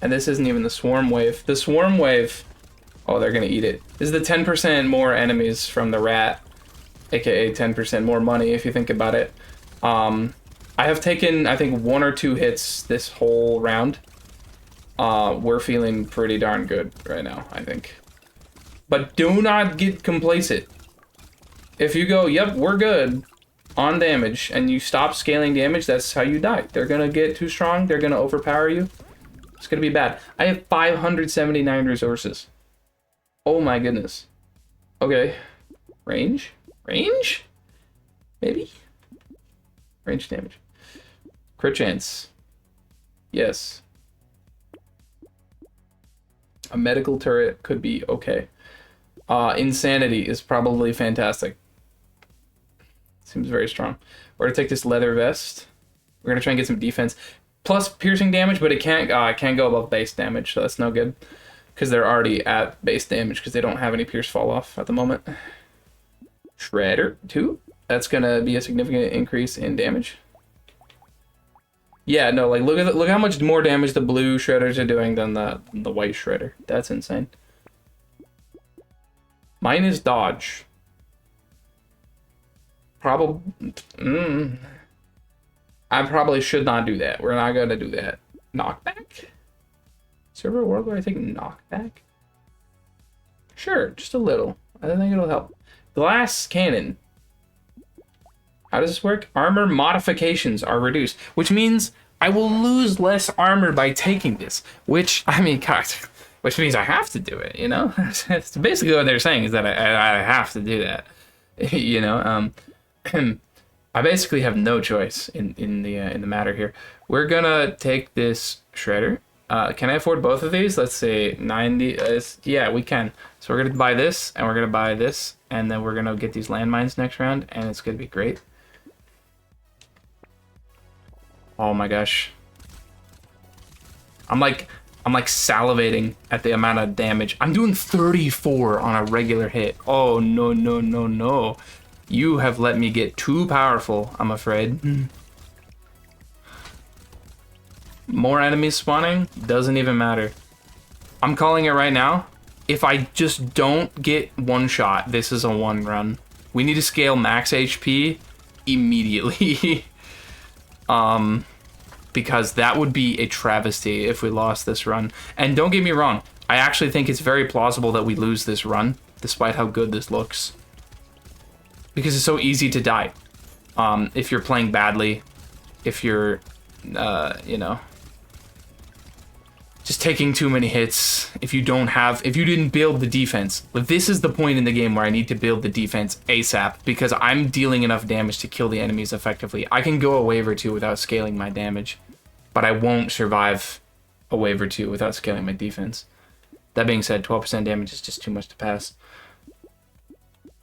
And this isn't even the swarm wave. The swarm wave... Oh, they're gonna eat it. This is the 10% more enemies from the rat, aka 10% more money, if you think about it. I have taken, I think, 1 or 2 hits this whole round. We're feeling pretty darn good right now, I think. But do not get complacent. If you go, yep, we're good on damage, and you stop scaling damage, that's how you die. They're gonna get too strong, they're gonna overpower you. It's gonna be bad. I have 579 resources. Oh my goodness. Okay. Range? Range? Maybe? Range damage. Crit chance. Yes. A medical turret could be okay. Insanity is probably fantastic. Seems very strong. We're gonna take this leather vest. We're gonna try and get some defense. Plus piercing damage, but it can't go above base damage, so that's no good. Because they're already at base damage because they don't have any pierce fall off at the moment. Shredder 2. That's gonna be a significant increase in damage. Yeah, no, like look how much more damage the blue shredders are doing than the white shredder. That's insane. Mine is dodge. I probably should not do that. We're not gonna do that. Knockback? Server world where I think knockback? Sure, just a little. I don't think it'll help. Glass cannon. How does this work? Armor modifications are reduced, which means I will lose less armor by taking this. Which, I mean, God, which means I have to do it, you know? That's basically what they're saying, is that I have to do that. You know, I basically have no choice in the matter here. We're gonna take this shredder. Can I afford both of these? Let's say 90. Yeah, we can. So we're gonna buy this, and we're gonna buy this, and then we're gonna get these landmines next round, and it's gonna be great. Oh my gosh. I'm like salivating at the amount of damage. I'm doing 34 on a regular hit. Oh no no no no. You have let me get too powerful, I'm afraid. More enemies spawning? Doesn't even matter. I'm calling it right now. if I just don't get one shot, this is a one run. We need to scale max HP immediately. Because that would be a travesty if we lost this run. And don't get me wrong, I actually think it's very plausible that we lose this run, despite how good this looks. Because it's so easy to die. If you're playing badly, if you're, you know, just taking too many hits, if you didn't build the defense. But this is the point in the game where I need to build the defense ASAP, because I'm dealing enough damage to kill the enemies effectively. I can go a wave or two without scaling my damage, but I won't survive a wave or two without scaling my defense. That being said, 12% damage is just too much to pass.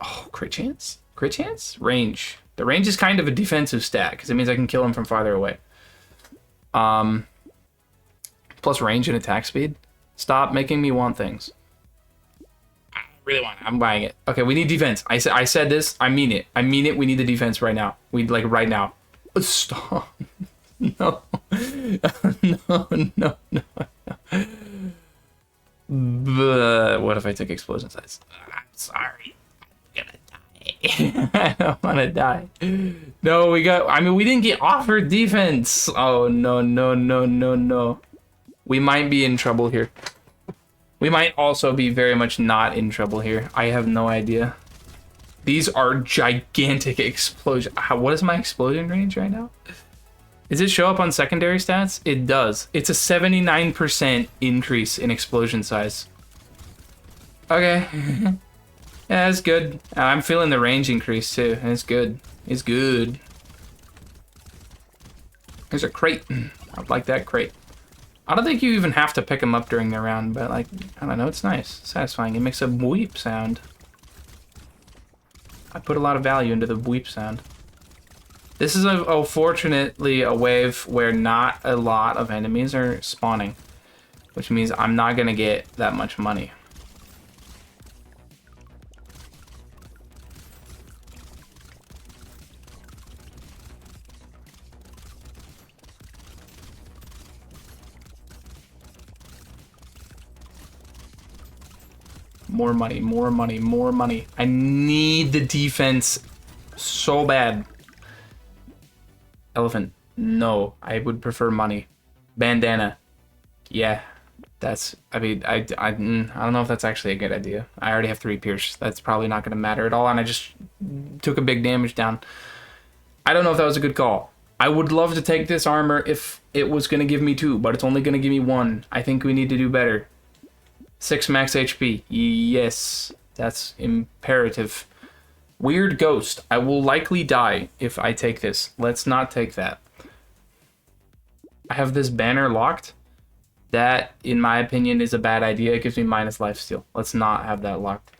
Oh, crit chance? Crit chance? Range. The range is kind of a defensive stat, because it means I can kill him from farther away. Plus range and attack speed. Stop making me want things. I really want it. I'm buying it. Okay, we need defense. I said this. I mean it. I mean it. We need the defense right now. Like right now. Stop. No. No. What if I took explosion size? I'm sorry. I'm gonna die. I don't want to die. No, we didn't get offered defense. Oh, no. We might be in trouble here. We might also be very much not in trouble here. I have no idea. These are gigantic explosions. What is my explosion range right now? Does it show up on secondary stats? It does. It's a 79% increase in explosion size. Okay. Yeah, that's good. I'm feeling the range increase too. It's good. It's good. There's a crate. I like that crate. I don't think you even have to pick them up during the round, but like, I don't know, it's nice, satisfying. It makes a weep sound. I put a lot of value into the weep sound. This is fortunately a wave where not a lot of enemies are spawning, which means I'm not gonna get that much money. More money, more money, more money. I need the defense so bad. Elephant, no. I would prefer money. Bandana, yeah. That's, I mean, I don't know if that's actually a good idea. I already have 3 pierce. That's probably not going to matter at all, and I just took a big damage down. I don't know if that was a good call. I would love to take this armor if it was going to give me 2, but it's only going to give me 1. I think we need to do better. 6 max HP. Yes, that's imperative. Weird ghost. I will likely die if I take this. Let's not take that. I have this banner locked. That, in my opinion, is a bad idea. It gives me minus lifesteal. Let's not have that locked.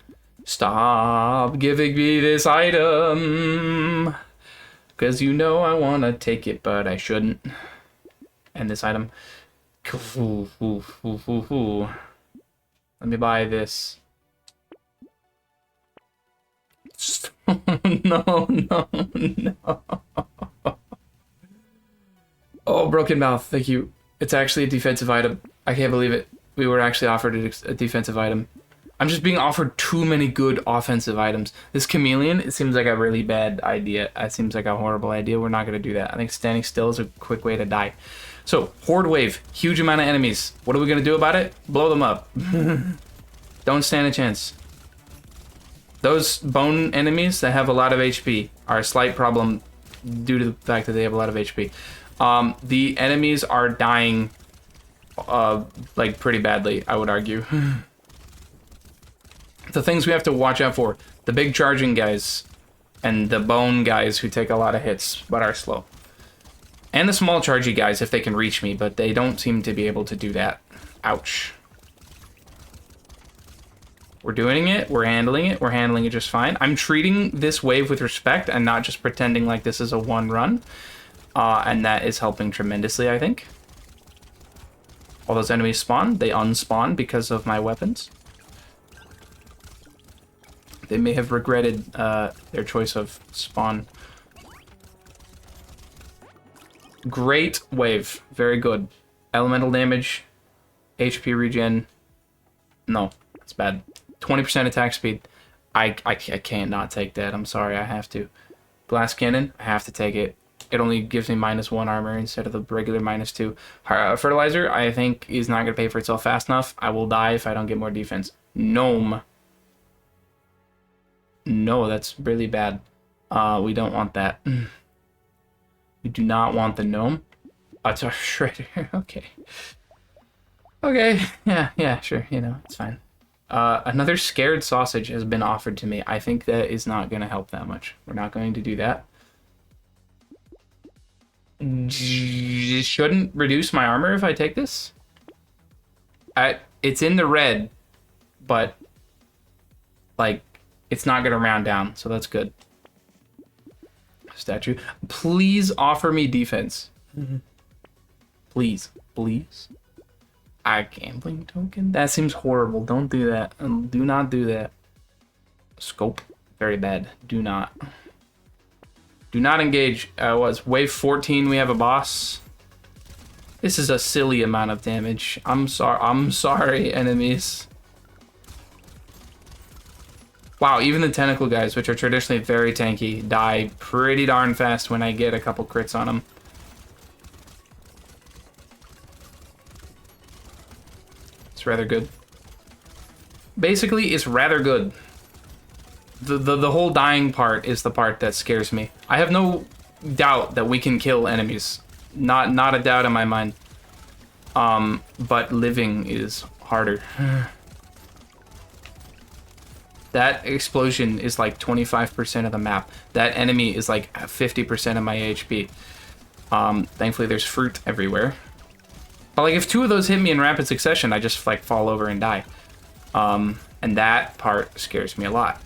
Stop giving me this item. Because you know I want to take it, but I shouldn't. And this item. Let me buy this. No. Oh, broken mouth. Thank you. It's actually a defensive item. I can't believe it. We were actually offered a defensive item. I'm just being offered too many good offensive items. This chameleon, it seems like a really bad idea. It seems like a horrible idea. We're not going to do that. I think standing still is a quick way to die. So, horde wave. Huge amount of enemies. What are we going to do about it? Blow them up. Don't stand a chance. Those bone enemies that have a lot of HP are a slight problem due to the fact that they have a lot of HP. The enemies are dying like pretty badly, I would argue. The things we have to watch out for: the big charging guys and the bone guys who take a lot of hits but are slow. And the small chargy guys if they can reach me, but they don't seem to be able to do that. Ouch. We're doing it, we're handling it just fine. I'm treating this wave with respect and not just pretending like this is a one run. And that is helping tremendously, I think. All those enemies spawn, they unspawn because of my weapons. They may have regretted their choice of spawn. Great wave, very good. Elemental damage, HP regen, no. That's bad. 20% attack speed. I can't not take that. I'm sorry, I have to. Glass cannon, I have to take it. It only gives me -1 armor instead of the regular -2. Fertilizer, I think, is not going to pay for itself fast enough. I will die if I don't get more defense. Gnome. No, that's really bad. We don't want that. We do not want the gnome. Oh, it's our shredder. Okay. Okay. Yeah, sure. You know, it's fine. Another scared sausage has been offered to me. I think that is not going to help that much. We're not going to do that. It shouldn't reduce my armor if I take this. It's in the red, but like it's not going to round down, so that's good. Statue. Please offer me defense. Please. A gambling token? That seems horrible. Don't do that. Do not do that. Scope. Very bad. Do not. Do not engage. What's wave 14? We have a boss. This is a silly amount of damage. I'm sorry, enemies. Wow, even the tentacle guys, which are traditionally very tanky, die pretty darn fast when I get a couple crits on them. It's rather good. Basically, it's rather good. The whole dying part is the part that scares me. I have no doubt that we can kill enemies. Not a doubt in my mind. But living is harder. That explosion is like 25% of the map. That enemy is like 50% of my HP. Thankfully there's fruit everywhere. But like if 2 of those hit me in rapid succession, I just like fall over and die. And that part scares me a lot.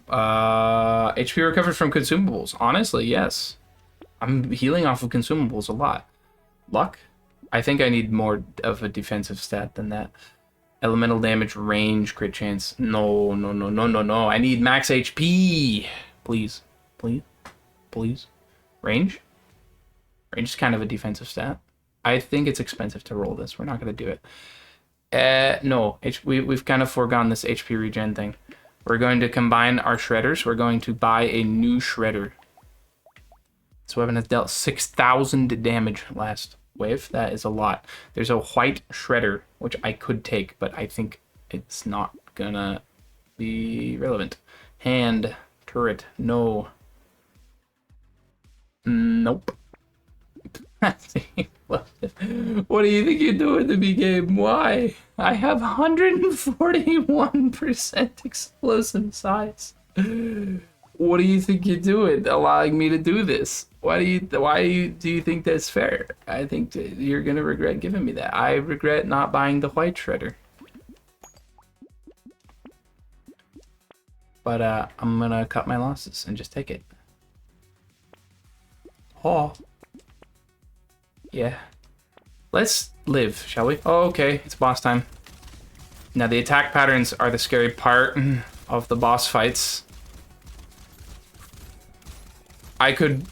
HP recovered from consumables. Honestly, yes. I'm healing off of consumables a lot. Luck? I think I need more of a defensive stat than that. Elemental damage, range, crit chance. No. I need max HP. Please. Range? Range is kind of a defensive stat. I think it's expensive to roll this. We're not going to do it. No. We've kind of foregone this HP regen thing. We're going to combine our shredders. We're going to buy a new shredder. This weapon has dealt 6,000 damage last wave. That is a lot. There's a white shredder, which I could take, but I think it's not gonna be relevant. Hand, turret, no. Nope. What do you think you're doing to me, game? Why? I have 141% explosive size. What do you think you're doing, allowing me to do this? Why do you think that's fair? I think you're gonna regret giving me that. I regret not buying the white shredder. But I'm gonna cut my losses and just take it. Oh. Yeah. Let's live, shall we? Oh, okay, it's boss time. Now the attack patterns are the scary part of the boss fights. I would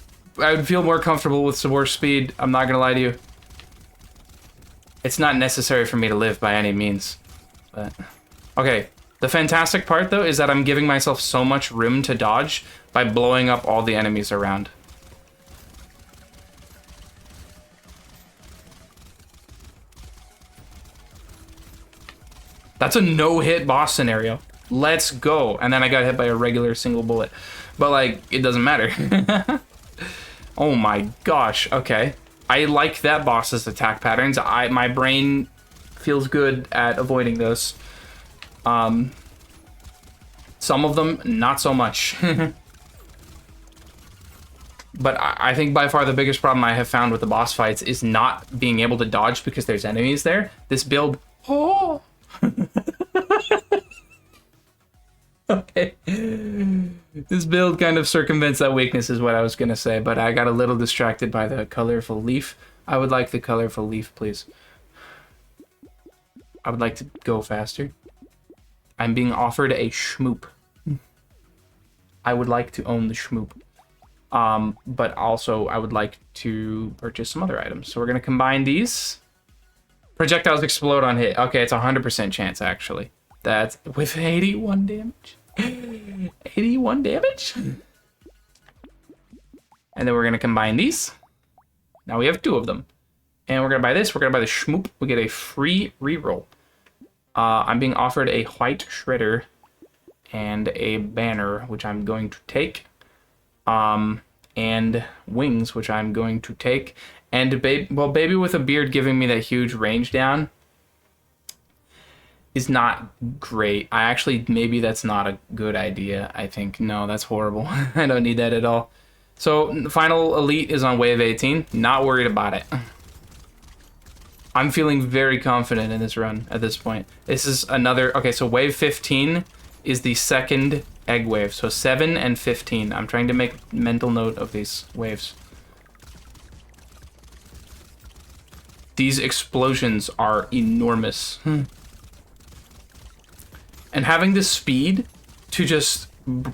feel more comfortable with some more speed. I'm not gonna lie to you. It's not necessary for me to live by any means. But okay. The fantastic part though is that I'm giving myself so much room to dodge by blowing up all the enemies around. That's a no-hit boss scenario. Let's go. And then I got hit by a regular single bullet. But, like, it doesn't matter. Oh my gosh. Okay. I like that boss's attack patterns. My brain feels good at avoiding those. Some of them, not so much. But I think by far the biggest problem I have found with the boss fights is not being able to dodge because there's enemies there. This build... Oh... Okay. This build kind of circumvents that weakness is what I was going to say, but I got a little distracted by the colorful leaf. I would like the colorful leaf, please. I would like to go faster. I'm being offered a schmoop. I would like to own the schmoop. But also I would like to purchase some other items. So we're gonna combine these. Projectiles explode on hit. Okay, it's a 100% chance actually. That's with 81 damage. 81 damage. And then we're gonna combine these. Now we have 2 of them. And we're gonna buy this. We're gonna buy the Schmoop. We get a free reroll. I'm being offered a white shredder and a banner, which I'm going to take. And wings, which I'm going to take. And baby with a beard giving me that huge range down is not great. Maybe that's not a good idea. I think, no, that's horrible. I don't need that at all. So the final elite is on wave 18. Not worried about it. I'm feeling very confident in this run at this point. This is another, okay, so wave 15 is the second egg wave. So 7 and 15. I'm trying to make mental note of these waves. These explosions are enormous. And having the speed to just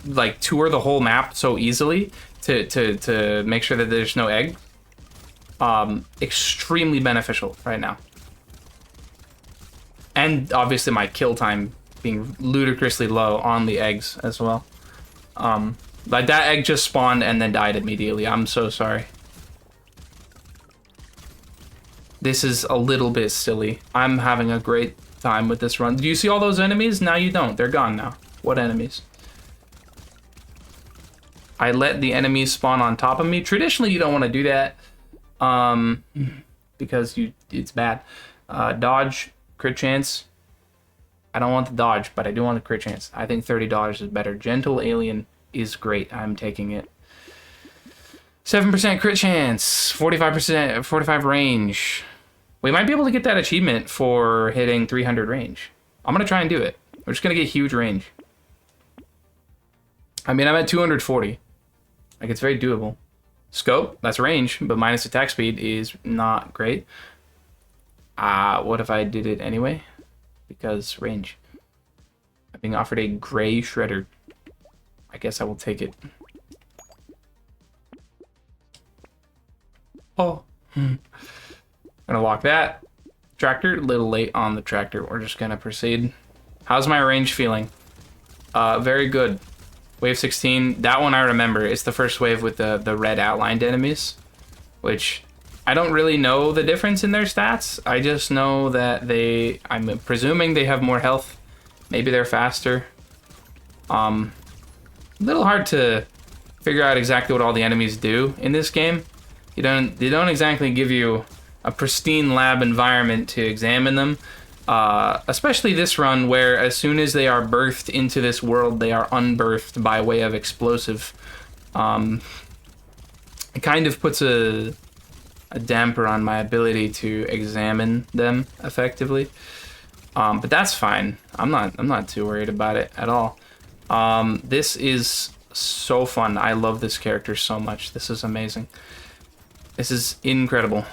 like tour the whole map so easily to make sure that there's no egg, extremely beneficial right now. And obviously my kill time being ludicrously low on the eggs as well. Like that egg just spawned and then died immediately. I'm so sorry. This is a little bit silly. I'm having a great time with this run. Do you see all those enemies? Now you don't. They're gone now. What enemies? I let the enemies spawn on top of me. Traditionally, you don't want to do that. Because it's bad. Dodge, crit chance. I don't want the dodge, but I do want the crit chance. I think $30 is better. Gentle Alien is great. I'm taking it. 7% crit chance. 45%, 45 range. We might be able to get that achievement for hitting 300 range. I'm going to try and do it. We're just going to get huge range. I mean, I'm at 240. Like, it's very doable. Scope, that's range, but minus attack speed is not great. What if I did it anyway? Because range. I'm being offered a gray shredder. I guess I will take it. Oh. Gonna lock that. Tractor, a little late on the tractor. We're just gonna proceed. How's my range feeling? Very good. Wave 16, that one I remember. It's the first wave with the red outlined enemies, which I don't really know the difference in their stats. I just know that I'm presuming they have more health. Maybe they're faster. A little hard to figure out exactly what all the enemies do in this game. They don't exactly give you a pristine lab environment to examine them. Especially this run, where as soon as they are birthed into this world, they are unbirthed by way of explosive. It kind of puts a damper on my ability to examine them effectively. But that's fine. I'm not too worried about it at all. This is so fun. I love this character so much. This is amazing. This is incredible.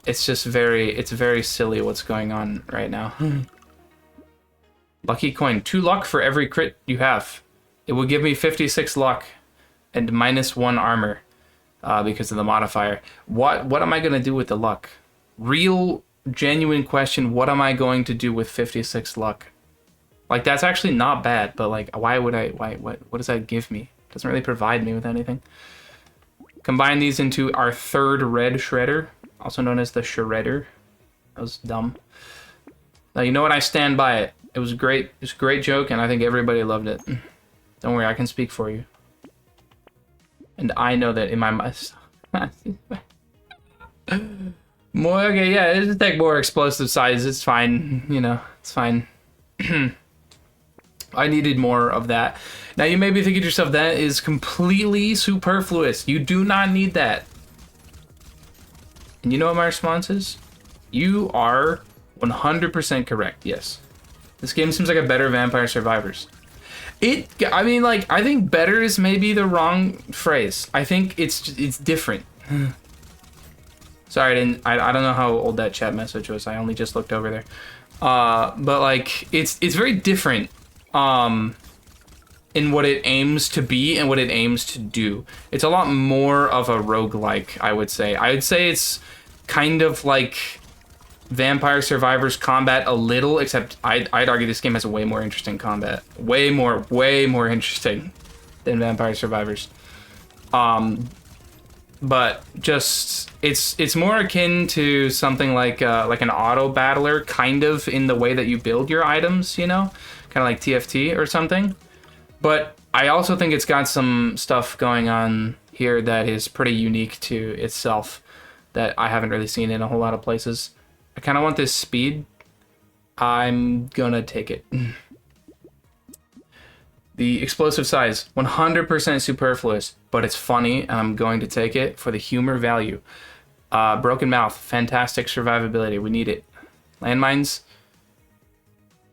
It's just it's very silly what's going on right now. Lucky coin. 2 luck for every crit you have. It will give me 56 luck and -1 armor because of the modifier. What am I going to do with the luck? Real, genuine question. What am I going to do with 56 luck? Like, that's actually not bad, but like, what does that give me? It doesn't really provide me with anything. Combine these into our third red shredder, also known as the Shredder. That was dumb. Now, you know what? I stand by it. It was great. It was a great joke, and I think everybody loved it. Don't worry, I can speak for you. And I know that in my mind... More, okay, yeah, just take more explosive size. It's fine. You know, it's fine. I needed more of that. Now, you may be thinking to yourself, that is completely superfluous. You do not need that. And you know what my response is? You are 100% correct, yes. This game seems like a better Vampire Survivors. I mean, like, I think better is maybe the wrong phrase. I think it's different. Sorry, I don't know how old that chat message was. I only just looked over there. But like, it's very different. in what it aims to be and what it aims to do. It's a lot more of a roguelike, I would say. I would say it's kind of like Vampire Survivors combat a little, except I'd argue this game has a way more interesting combat. Way more interesting than Vampire Survivors. But just it's more akin to something like an auto battler, kind of in the way that you build your items, you know, kind of like TFT or something. But I also think it's got some stuff going on here that is pretty unique to itself that I haven't really seen in a whole lot of places. I kind of want this speed. I'm gonna take it. The explosive size, 100% superfluous, but it's funny, and I'm going to take it for the humor value. Broken mouth, fantastic survivability. We need it. Landmines,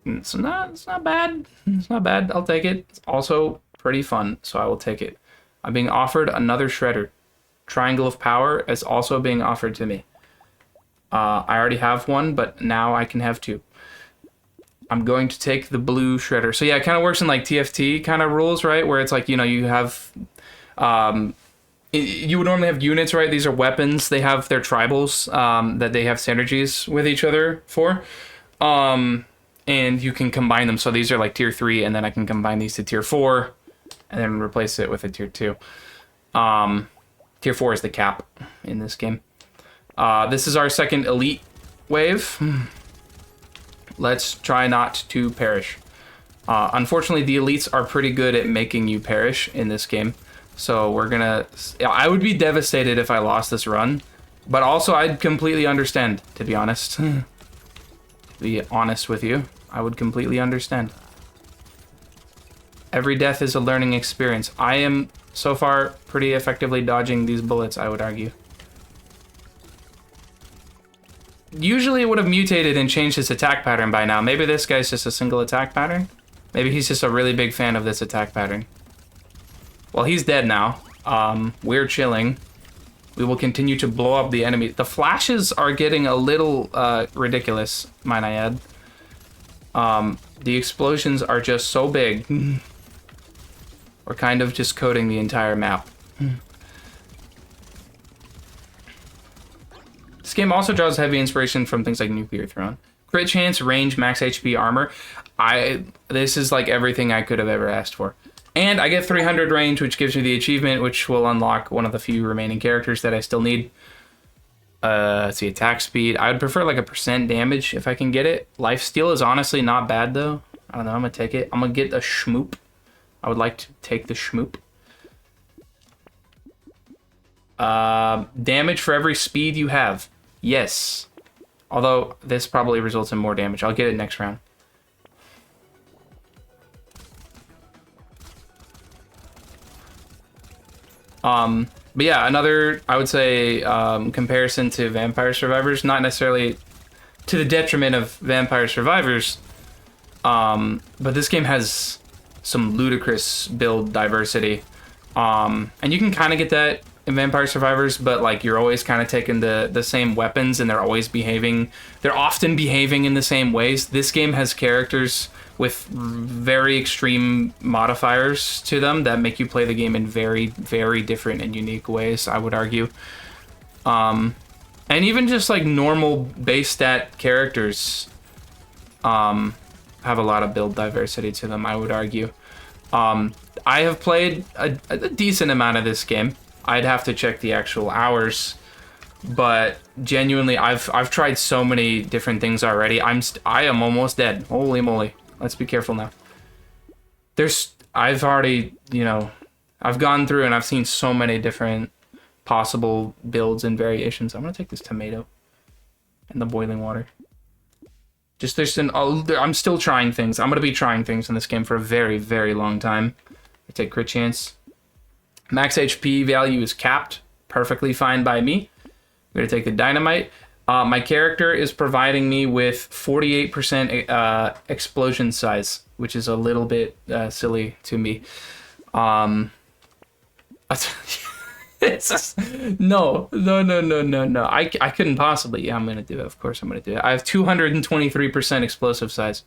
it's not bad. It's not bad. I'll take it. It's also pretty fun, so I will take it. I'm being offered another shredder. Triangle of Power is also being offered to me. I already have one, but now I can have two. I'm going to take the blue shredder. So yeah, it kind of works in like TFT kind of rules, right? Where it's like, you know, you have, you would normally have units, right? These are weapons. They have their tribals that they have synergies with each other for. And you can combine them. So these are like tier 3, and then I can combine these to tier 4 and then replace it with a tier 2. Tier 4 is the cap in this game. This is our second elite wave. Let's try not to perish. Unfortunately, the elites are pretty good at making you perish in this game. So we're gonna... I would be devastated if I lost this run. But also, I'd completely understand, to be honest. To be honest with you, I would completely understand. Every death is a learning experience. I am, so far, pretty effectively dodging these bullets, I would argue. Usually it would have mutated and changed his attack pattern by now. Maybe this guy's just a single attack pattern. Maybe he's just a really big fan of this attack pattern. Well, he's dead now. We're chilling. We will continue to blow up the enemy. The flashes are getting a little ridiculous, might I add. The explosions are just so big. We're kind of just coating the entire map. This game also draws heavy inspiration from things like Nuclear Throne. Crit chance, range, max HP, armor. This is like everything I could have ever asked for. And I get 300 range, which gives me the achievement, which will unlock one of the few remaining characters that I still need. Let's see, attack speed. I would prefer like a % damage if I can get it. Lifesteal is honestly not bad though. I don't know, I'm gonna take it. I'm gonna get a schmoop. I would like to take the schmoop. Damage for every speed you have. Yes. Although this probably results in more damage. I'll get it next round. But yeah, another, I would say, comparison to Vampire Survivors, not necessarily to the detriment of Vampire Survivors, but this game has some ludicrous build diversity. And you can kind of get that in Vampire Survivors, but like you're always kind of taking the same weapons, and they're often behaving in the same ways. This game has characters with very extreme modifiers to them that make you play the game in very, very different and unique ways, I would argue. And even just like normal base stat characters have a lot of build diversity to them, I would argue. I have played a decent amount of this game. I'd have to check the actual hours, but genuinely, I've tried so many different things already. I am almost dead. Holy moly! Let's be careful now. I've already, you know, I've gone through and I've seen so many different possible builds and variations. I'm gonna take this tomato and the boiling water. I'm still trying things. I'm gonna be trying things in this game for a very, very long time. I take crit chance. Max HP value is capped. Perfectly fine by me. I'm going to take the dynamite. My character is providing me with 48% explosion size, which is a little bit silly to me. It's just, no. I couldn't possibly. Yeah, I'm going to do it. Of course I'm going to do it. I have 223% explosive size.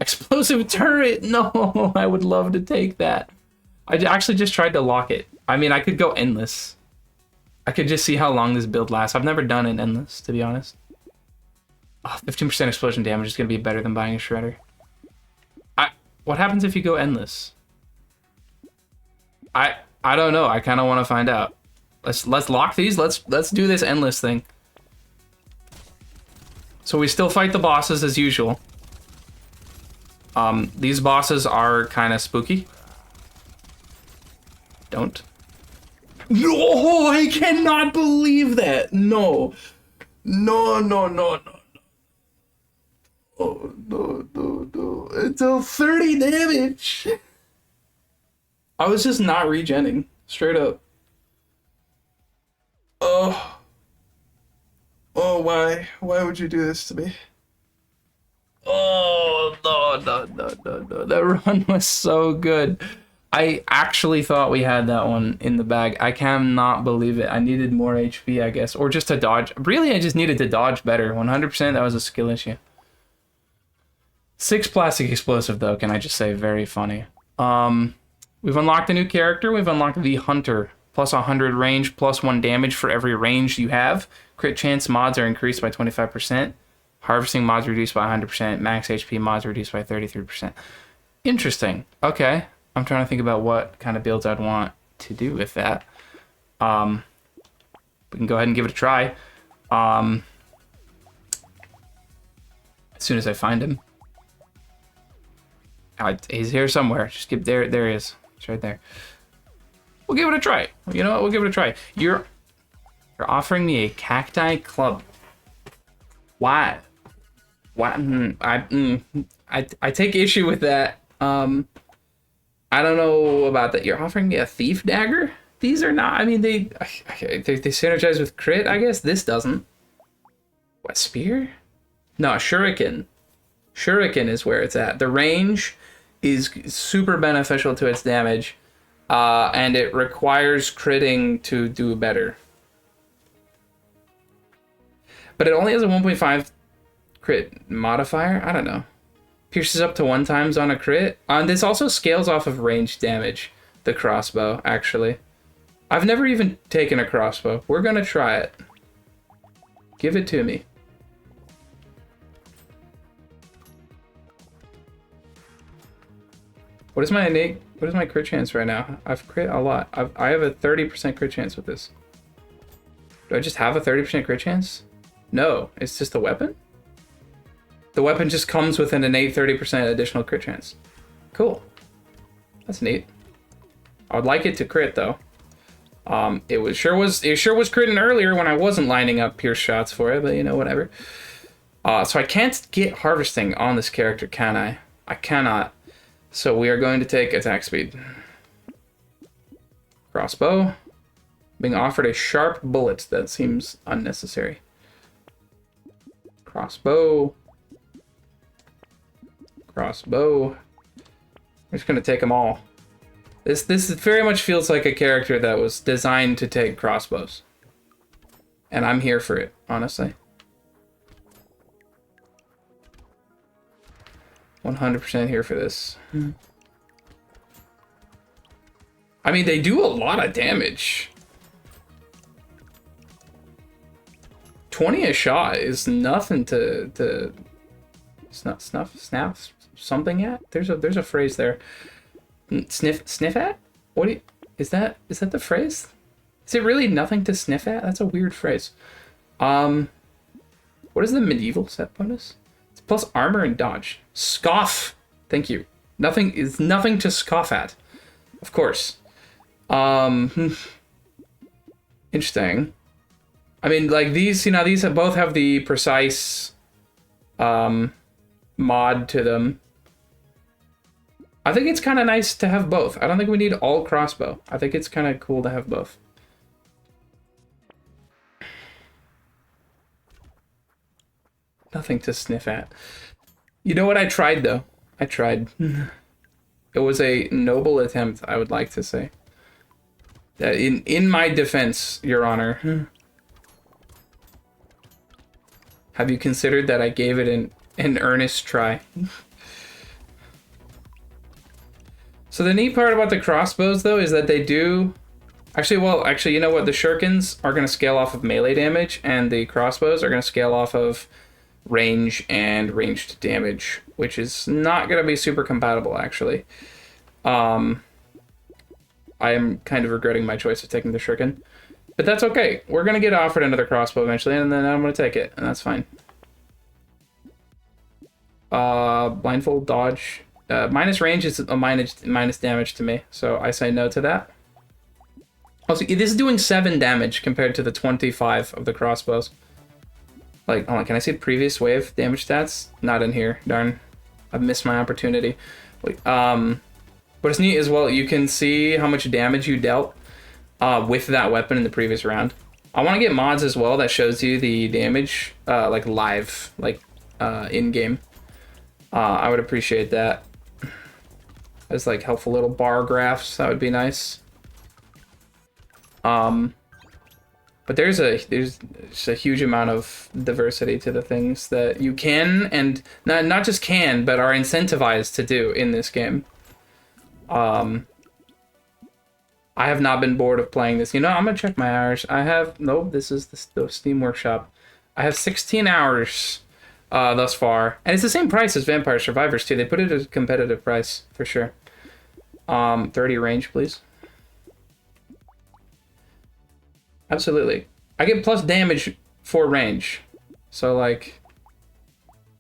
Explosive turret! No, I would love to take that. I actually just tried to lock it. I mean, I could go endless. I could just see how long this build lasts. I've never done it endless, to be honest. Oh, 15% explosion damage is going to be better than buying a shredder. What happens if you go endless? I don't know. I kind of want to find out. Let's lock these. Let's do this endless thing. So we still fight the bosses as usual. These bosses are kind of spooky. Don't. No, I cannot believe that. No. No, no, no, no. Oh, no, no, no. Until 30 damage. I was just not regenning. Straight up. Oh. Oh, why? Why would you do this to me? Oh, no, no, no, no, no. That run was so good. I actually thought we had that one in the bag. I cannot believe it. I needed more HP, I guess. Or just to dodge. Really, I just needed to dodge better. 100%, that was a skill issue. 6 plastic explosive, though, can I just say? Very funny. We've unlocked a new character. We've unlocked the Hunter. Plus 100 range, plus 1 damage for every range you have. Crit chance mods are increased by 25%. Harvesting mods reduced by 100%. Max HP mods reduced by 33%. Interesting. Okay. I'm trying to think about what kind of builds I'd want to do with that. We can go ahead and give it a try. As soon as I find him. He's here somewhere. Just give there he is. It's right there. We'll give it a try. You know what? We'll give it a try. You're offering me a cacti club. Why? Why? I take issue with that. I don't know about that. You're offering me a thief dagger? These are not. I mean, they synergize with crit. I guess this doesn't. What, spear? No, shuriken. Shuriken is where it's at. The range is super beneficial to its damage, and it requires critting to do better. But it only has a 1.5 crit modifier. I don't know. Pierces up to 1 times on a crit. This also scales off of range damage. The crossbow, actually. I've never even taken a crossbow. We're gonna try it. Give it to me. What is my crit chance right now? I've crit a lot. I have a 30% crit chance with this. Do I just have a 30% crit chance? No, it's just a weapon? The weapon just comes with an innate 30% additional crit chance. Cool. That's neat. I would like it to crit though. It sure was critting earlier when I wasn't lining up pierce shots for it, but you know, whatever. So I can't get harvesting on this character, can I? I cannot. So we are going to take attack speed. Crossbow. Being offered a sharp bullet. That seems unnecessary. Crossbow. Crossbow. I'm just going to take them all. This very much feels like a character that was designed to take crossbows. And I'm here for it, honestly. 100% here for this. I mean, they do a lot of damage. 20 a shot is nothing to snap something at. There's a phrase there. Sniff at? What is that the phrase? Is it really nothing to sniff at? That's a weird phrase. What is the medieval set bonus? It's plus armor and dodge. Scoff. Thank you. Nothing to scoff at. Of course. Interesting. I mean, like these both have the precise mod to them. I think it's kind of nice to have both. I don't think we need all crossbow. I think it's kind of cool to have both. Nothing to sniff at. You know what I tried, though? I tried. It was a noble attempt, I would like to say. In my defense, Your Honor. Have you considered that I gave it an earnest try? So the neat part about the crossbows, though, is that they do... Actually, you know what? The shurikens are going to scale off of melee damage, and the crossbows are going to scale off of range and ranged damage, which is not going to be super compatible, actually. I am kind of regretting my choice of taking the shuriken. But that's okay. We're going to get offered another crossbow eventually, and then I'm going to take it, and that's fine. Blindfold, dodge. Minus range is a minus damage to me, so I say no to that. Also, this is doing 7 damage compared to the 25 of the crossbows. Like, hold on, can I see the previous wave damage stats? Not in here, darn. I've missed my opportunity. Wait, but it's neat as well, you can see how much damage you dealt with that weapon in the previous round. I want to get mods as well that shows you the damage, like live, like in-game. I would appreciate that. As like helpful little bar graphs, that would be nice. But there's just a huge amount of diversity to the things that you can, and not just can, but are incentivized to do in this game. I have not been bored of playing this. You know, I'm gonna check my hours. I have, nope, this is the Steam Workshop. I have 16 hours thus far, and it's the same price as Vampire Survivors too. They put it at a competitive price for sure. 30 range, please. Absolutely. I get plus damage for range. So, like,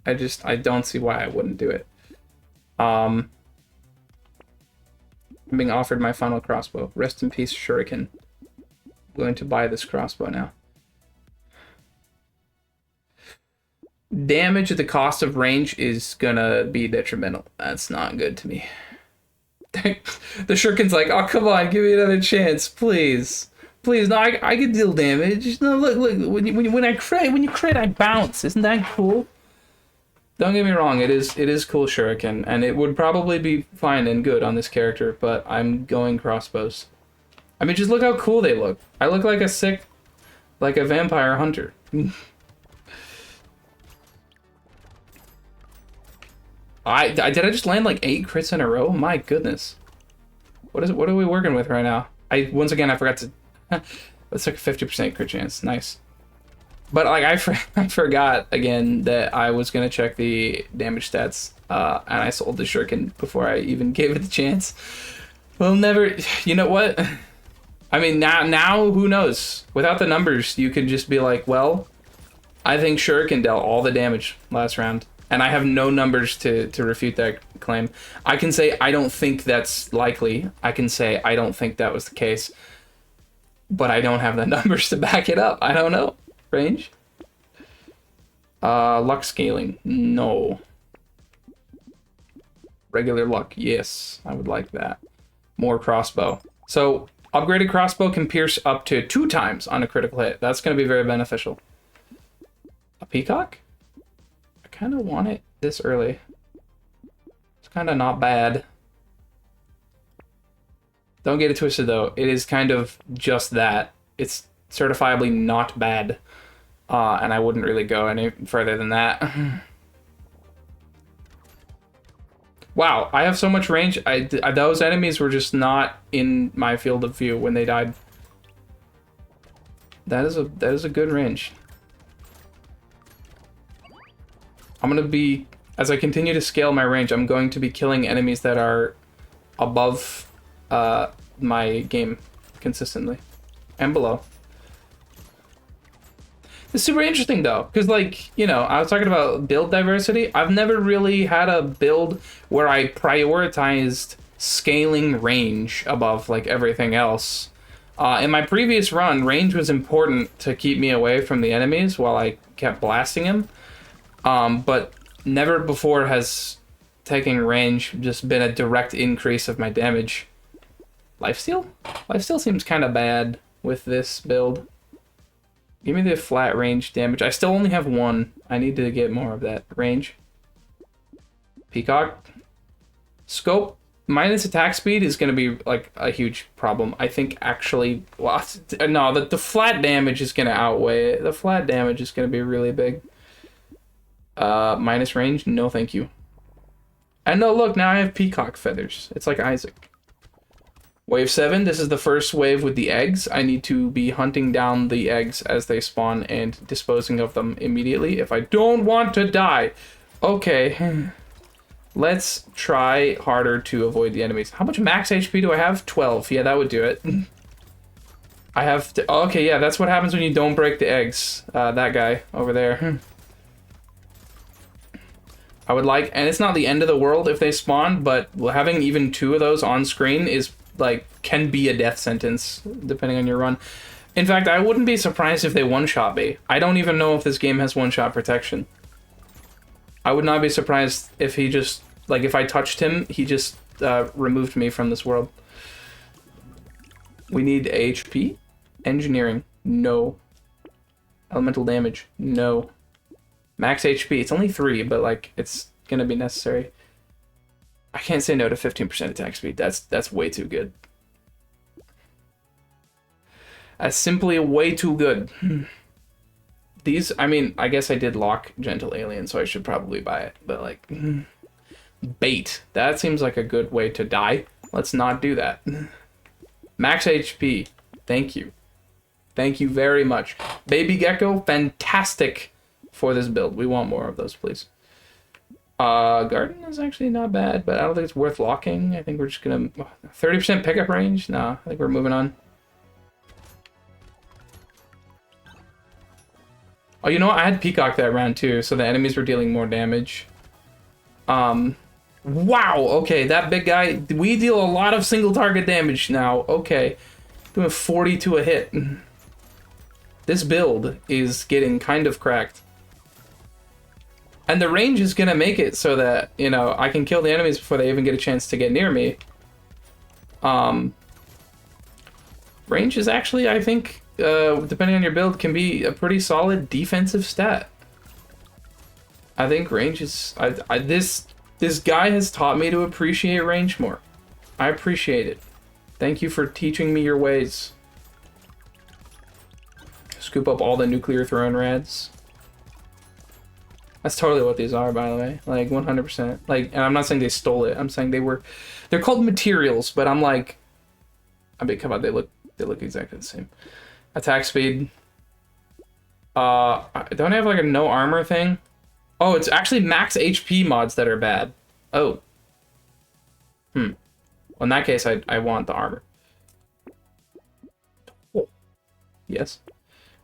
I don't see why I wouldn't do it. I'm being offered my final crossbow. Rest in peace, Shuriken. I'm going to buy this crossbow now. Damage at the cost of range is gonna be detrimental. That's not good to me. The Shuriken's like, oh, come on, give me another chance, please. Please, no, I can deal damage. No, look, when you crit, I bounce. Isn't that cool? Don't get me wrong, it is cool shuriken, and it would probably be fine and good on this character, but I'm going crossbows. I mean, just look how cool they look. I look like a vampire hunter. Did I just land like 8 crits in a row? My goodness. What are we working with right now? Once again, I forgot to... That's like a 50% crit chance. Nice. But like I forgot again that I was gonna check the damage stats, and I sold the shuriken before I even gave it the chance. Well, never. You know what? I mean, now who knows? Without the numbers, you could just be like, well, I think shuriken dealt all the damage last round, and I have no numbers to refute that claim. I can say I don't think that's likely. I can say I don't think that was the case. But I don't have the numbers to back it up. I don't know. Range? Luck scaling. No. Regular luck. Yes. I would like that. More crossbow. So, upgraded crossbow can pierce up to 2 times on a critical hit. That's going to be very beneficial. A peacock? I kind of want it this early. It's kind of not bad. Don't get it twisted, though. It is kind of just that. It's certifiably not bad. And I wouldn't really go any further than that. Wow, I have so much range. Those enemies were just not in my field of view when they died. That is a good range. I'm going to be... As I continue to scale my range, I'm going to be killing enemies that are above... my game consistently and below. It's super interesting though, because like, you know, I was talking about build diversity. I've never really had a build where I prioritized scaling range above like everything else. In my previous run, range was important to keep me away from the enemies while I kept blasting them. But never before has taking range just been a direct increase of my damage. Lifesteal? Lifesteal seems kind of bad with this build. Give me the flat range damage. I still only have 1. I need to get more of that range. Peacock. Scope minus attack speed is going to be like a huge problem. I think actually... Well, no, the flat damage is going to outweigh it. The flat damage is going to be really big. Minus range? No, thank you. And no, look, now I have peacock feathers. It's like Isaac. Wave 7, this is the first wave with the eggs. I need to be hunting down the eggs as they spawn and disposing of them immediately if I don't want to die. Okay. Let's try harder to avoid the enemies. How much max HP do I have? 12. Yeah, that would do it. I have to... Okay, yeah, that's what happens when you don't break the eggs. That guy over there. I would like... And it's not the end of the world if they spawn, but having even 2 of those on screen is, like, can be a death sentence, depending on your run. In fact, I wouldn't be surprised if they one-shot me. I don't even know if this game has one-shot protection. I would not be surprised if he just, like, if I touched him, he just removed me from this world. We need HP. Engineering. No. Elemental damage. No. Max HP. It's only 3, but, like, it's gonna be necessary. I can't say no to 15% attack speed. That's way too good. That's simply way too good. These, I mean, I guess I did lock Gentle Alien, so I should probably buy it. But, like, bait. That seems like a good way to die. Let's not do that. Max HP. Thank you. Thank you very much. Baby Gecko, fantastic for this build. We want more of those, please. Garden is actually not bad, but I don't think it's worth locking. I think we're just gonna... 30% pickup range? No, I think we're moving on. Oh, you know what? I had Peacock that round too, so the enemies were dealing more damage. Wow, okay, that big guy, we deal a lot of single target damage now. Okay, doing 42 a hit. This build is getting kind of cracked. And the range is gonna make it so that, you know, I can kill the enemies before they even get a chance to get near me. Range is actually, I think, depending on your build, can be a pretty solid defensive stat. I think range is... This guy has taught me to appreciate range more. I appreciate it. Thank you for teaching me your ways. Scoop up all the nuclear throne rads. That's totally what these are, by the way. Like, 100%. Like, and I'm not saying they stole it. I'm saying they're called materials, but I'm like... I mean, come on, they look exactly the same. Attack speed. Don't I have like a no armor thing? Oh, it's actually max HP mods that are bad. Oh. Well, in that case, I want the armor. Oh. Yes. I'm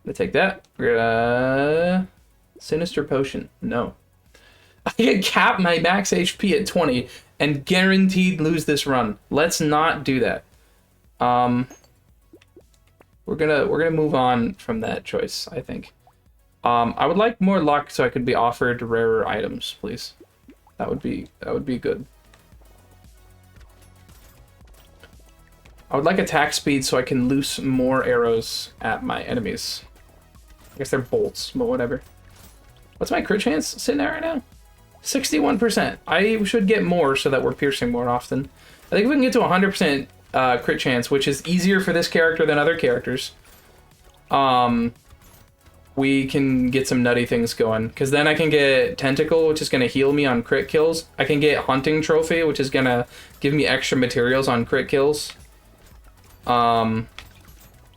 gonna take that. We're gonna... Sinister Potion. No. I can cap my max HP at 20 and guaranteed lose this run. Let's not do that. We're gonna move on from that choice, I think. I would like more luck so I could be offered rarer items, please. That would be good. I would like attack speed so I can loose more arrows at my enemies. I guess they're bolts, but whatever. What's my crit chance sitting at right now? 61%. I should get more so that we're piercing more often. I think if we can get to 100% crit chance, which is easier for this character than other characters, we can get some nutty things going. Because then I can get Tentacle, which is going to heal me on crit kills. I can get Hunting Trophy, which is going to give me extra materials on crit kills.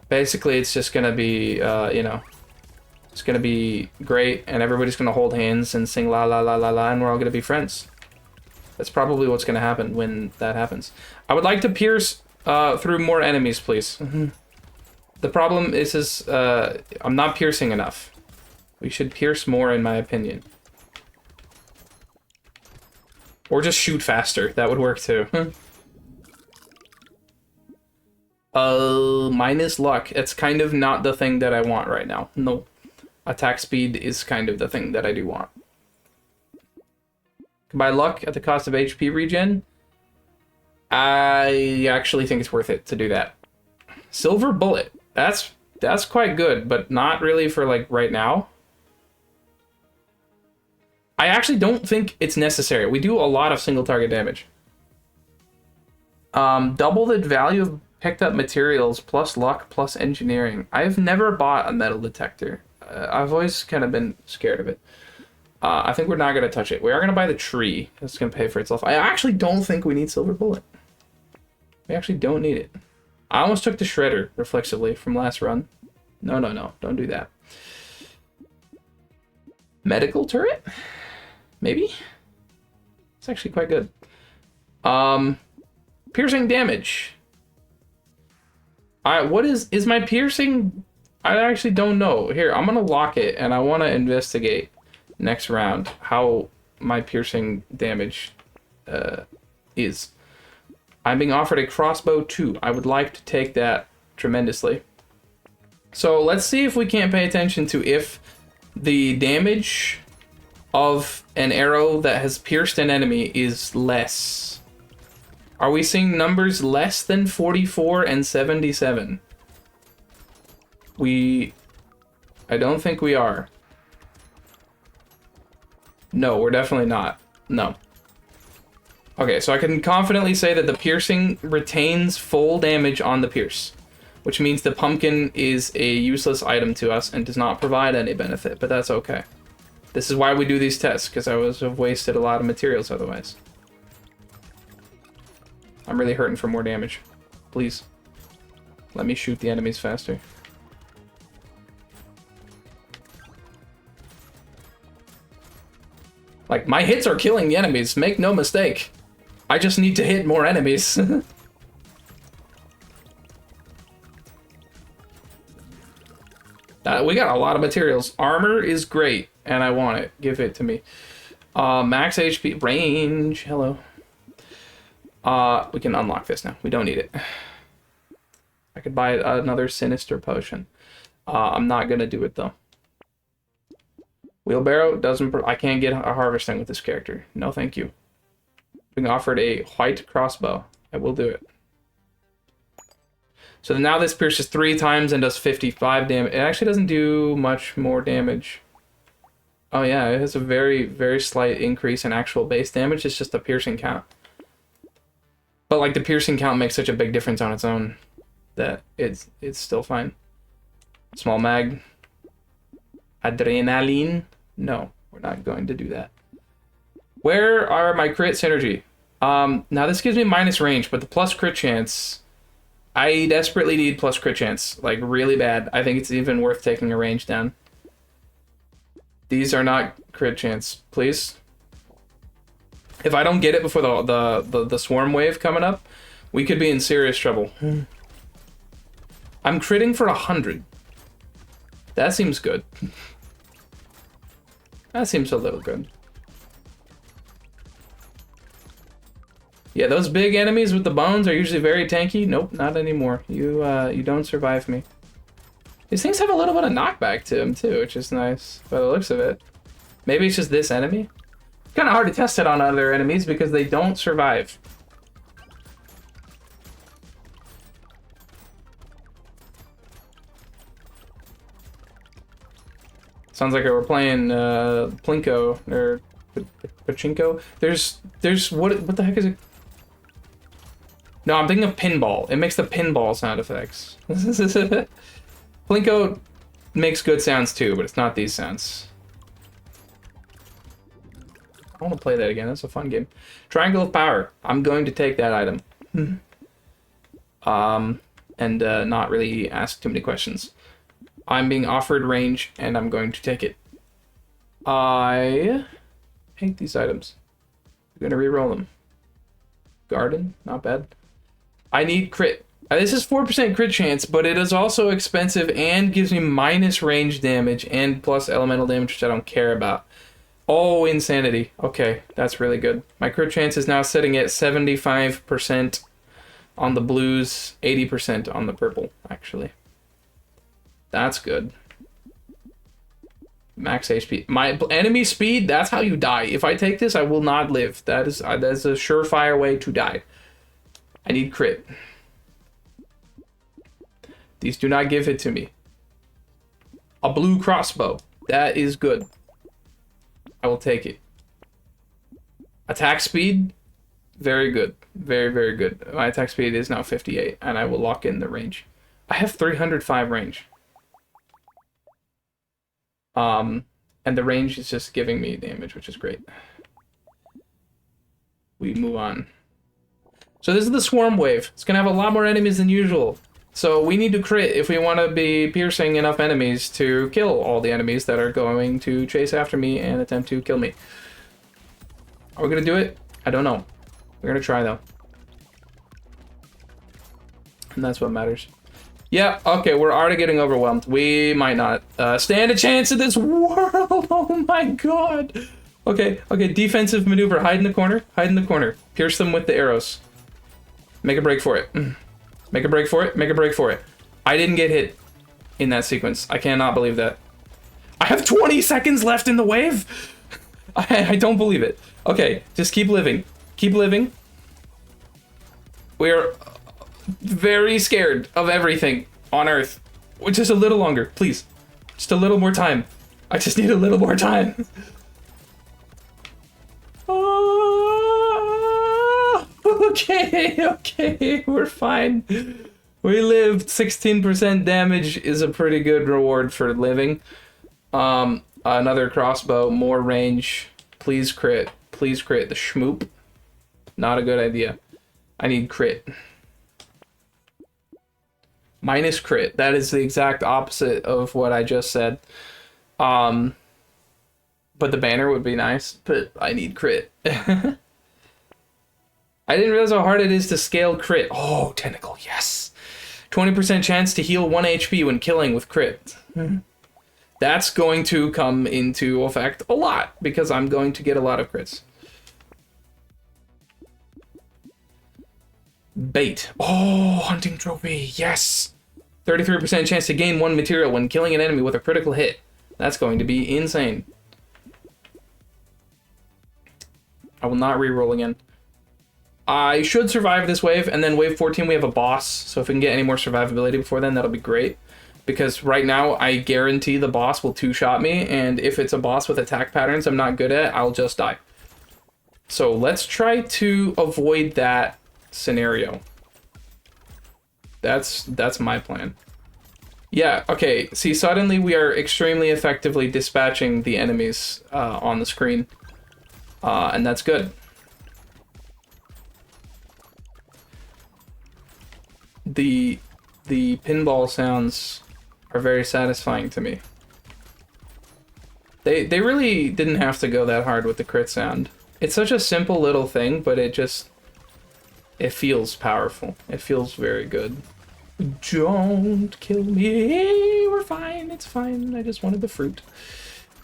Basically, it's just going to be, you know, it's going to be great, and everybody's going to hold hands and sing la la la la la, and we're all going to be friends. That's probably what's going to happen when that happens. I would like to pierce through more enemies, please. The problem is I'm not piercing enough. We should pierce more, in my opinion. Or just shoot faster. That would work, too. Minus luck. It's kind of not the thing that I want right now. No. Attack speed is kind of the thing that I do want. By luck at the cost of HP regen, I actually think it's worth it to do that. Silver Bullet. That's quite good, but not really for, like, right now. I actually don't think it's necessary. We do a lot of single target damage. Double the value of picked up materials plus luck plus engineering. I've never bought a metal detector. I've always kind of been scared of it. I think we're not going to touch it. We are going to buy the tree. It's going to pay for itself. I actually don't think we need silver bullet. We actually don't need it. I almost took the shredder reflexively from last run. No, no, no. Don't do that. Medical turret? Maybe? It's actually quite good. Piercing damage. What is my piercing? I actually don't know. Here, I'm gonna lock it, and I want to investigate next round how my piercing damage is. I'm being offered a crossbow 2. I would like to take that tremendously. So let's see if we can't pay attention to if the damage of an arrow that has pierced an enemy is less. Are we seeing numbers less than 44 and 77? I don't think we are. No, we're definitely not. No. Okay, so I can confidently say that the piercing retains full damage on the pierce, which means the pumpkin is a useless item to us and does not provide any benefit, but that's okay. This is why we do these tests, because I would have wasted a lot of materials otherwise. I'm really hurting for more damage. Please. Let me shoot the enemies faster. Like, my hits are killing the enemies, make no mistake. I just need to hit more enemies. We got a lot of materials. Armor is great, and I want it. Give it to me. Max HP, range, hello. We can unlock this now. We don't need it. I could buy another sinister potion. I'm not gonna do it though. Wheelbarrow doesn't. I can't get a harvesting with this character. No, thank you. Being offered a white crossbow. I will do it. So now this pierces 3 times and does 55 damage. It actually doesn't do much more damage. Oh yeah, it has a very, very slight increase in actual base damage. It's just the piercing count. But like the piercing count makes such a big difference on its own that it's still fine. Small mag. Adrenaline. No, we're not going to do that. Where are my crit synergy? Now this gives me minus range, but the plus crit chance, I desperately need plus crit chance, like really bad. I think it's even worth taking a range down. These are not crit chance, please. If I don't get it before the swarm wave coming up, we could be in serious trouble. I'm critting for 100. That seems good. That seems a little good. Yeah, those big enemies with the bones are usually very tanky. Nope, not anymore. You don't survive me. These things have a little bit of knockback to them too, which is nice by the looks of it. Maybe it's just this enemy. It's kind of hard to test it on other enemies because they don't survive. Sounds like we're playing Plinko or Pachinko. There's what the heck is it? No, I'm thinking of pinball. It makes the pinball sound effects. Plinko makes good sounds too, but it's not these sounds. I want to play that again. That's a fun game. Triangle of Power. I'm going to take that item. And not really ask too many questions. I'm being offered range, and I'm going to take it. I hate these items. I'm going to re-roll them. Garden, not bad. I need crit. This is 4% crit chance, but it is also expensive and gives me minus range damage and plus elemental damage, which I don't care about. Oh, insanity. Okay, that's really good. My crit chance is now sitting at 75% on the blues, 80% on the purple, actually. That's good. Max HP. My enemy speed, that's how you die. If I take this, I will not live. That is a surefire way to die. I need crit. These do not give it to me. A blue crossbow. That is good. I will take it. Attack speed. Very good. Very, very good. My attack speed is now 58, and I will lock in the range. I have 305 range. And the range is just giving me damage, which is great. We move on. So this is the swarm wave. It's gonna have a lot more enemies than usual. So we need to crit if we want to be piercing enough enemies to kill all the enemies that are going to chase after me and attempt to kill me. Are we gonna do it? I don't know. We're gonna try though. And that's what matters. Yeah, okay, we're already getting overwhelmed. We might not stand a chance in this world. Oh my god. Okay, defensive maneuver. Hide in the corner. Hide in the corner. Pierce them with the arrows. Make a break for it. Make a break for it. Make a break for it. I didn't get hit in that sequence. I cannot believe that. I have 20 seconds left in the wave. I don't believe it. Okay, just keep living. Keep living. We're very scared of everything on Earth. Just a little longer, please. Just a little more time. I just need a little more time. Okay, we're fine. We lived. 16% damage is a pretty good reward for living. Another crossbow, more range. Please crit. Please crit. The schmoop. Not a good idea. I need crit. Minus crit. That is the exact opposite of what I just said. But the banner would be nice, but I need crit. I didn't realize how hard it is to scale crit. Oh, tentacle, yes. 20% chance to heal 1 HP when killing with crit. That's going to come into effect a lot, because I'm going to get a lot of crits. Bait. Oh, hunting trophy, yes. 33% chance to gain 1 material when killing an enemy with a critical hit. That's going to be insane. I will not reroll again. I should survive this wave, and then wave 14 we have a boss, so if we can get any more survivability before then, that'll be great. Because right now, I guarantee the boss will two-shot me, and if it's a boss with attack patterns I'm not good at, I'll just die. So let's try to avoid that scenario. That's my plan. Yeah, okay, see, suddenly we are extremely effectively dispatching the enemies on the screen, and that's good. The pinball sounds are very satisfying to me. They really didn't have to go that hard with the crit sound. It's such a simple little thing, but it feels powerful. It feels very good. Don't kill me. We're fine. It's fine. I just wanted the fruit.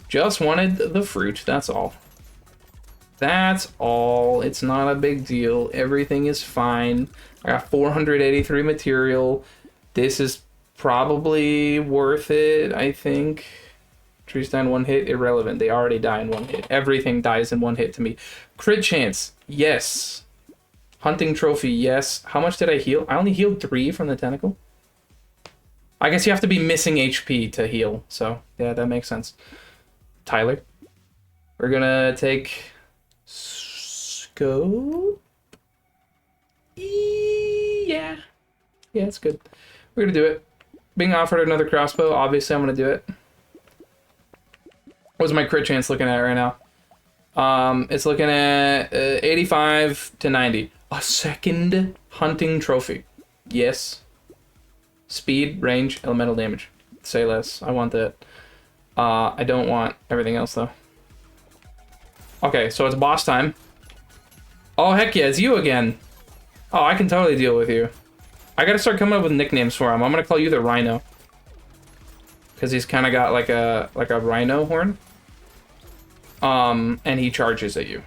Just wanted the fruit. That's all. That's all. It's not a big deal. Everything is fine. I got 483 material. This is probably worth it, I think. Trees die in 1 hit. Irrelevant. They already die in 1 hit. Everything dies in 1 hit to me. Crit chance. Yes. Hunting trophy. Yes. How much did I heal? I only healed 3 from the tentacle. I guess you have to be missing HP to heal. So, yeah, that makes sense. Tyler. We're gonna take... Scope? Yeah. Yeah, it's good. We're gonna do it. Being offered another crossbow, obviously I'm gonna do it. What's my crit chance looking at right now? It's looking at 85 to 90. A second hunting trophy. Yes. Speed, range, elemental damage. Say less. I want that. I don't want everything else though. Okay, so it's boss time. Oh, heck yeah, it's you again. Oh, I can totally deal with you. I gotta start coming up with nicknames for him. I'm gonna call you the Rhino. Because he's kind of got like a rhino horn. And he charges at you.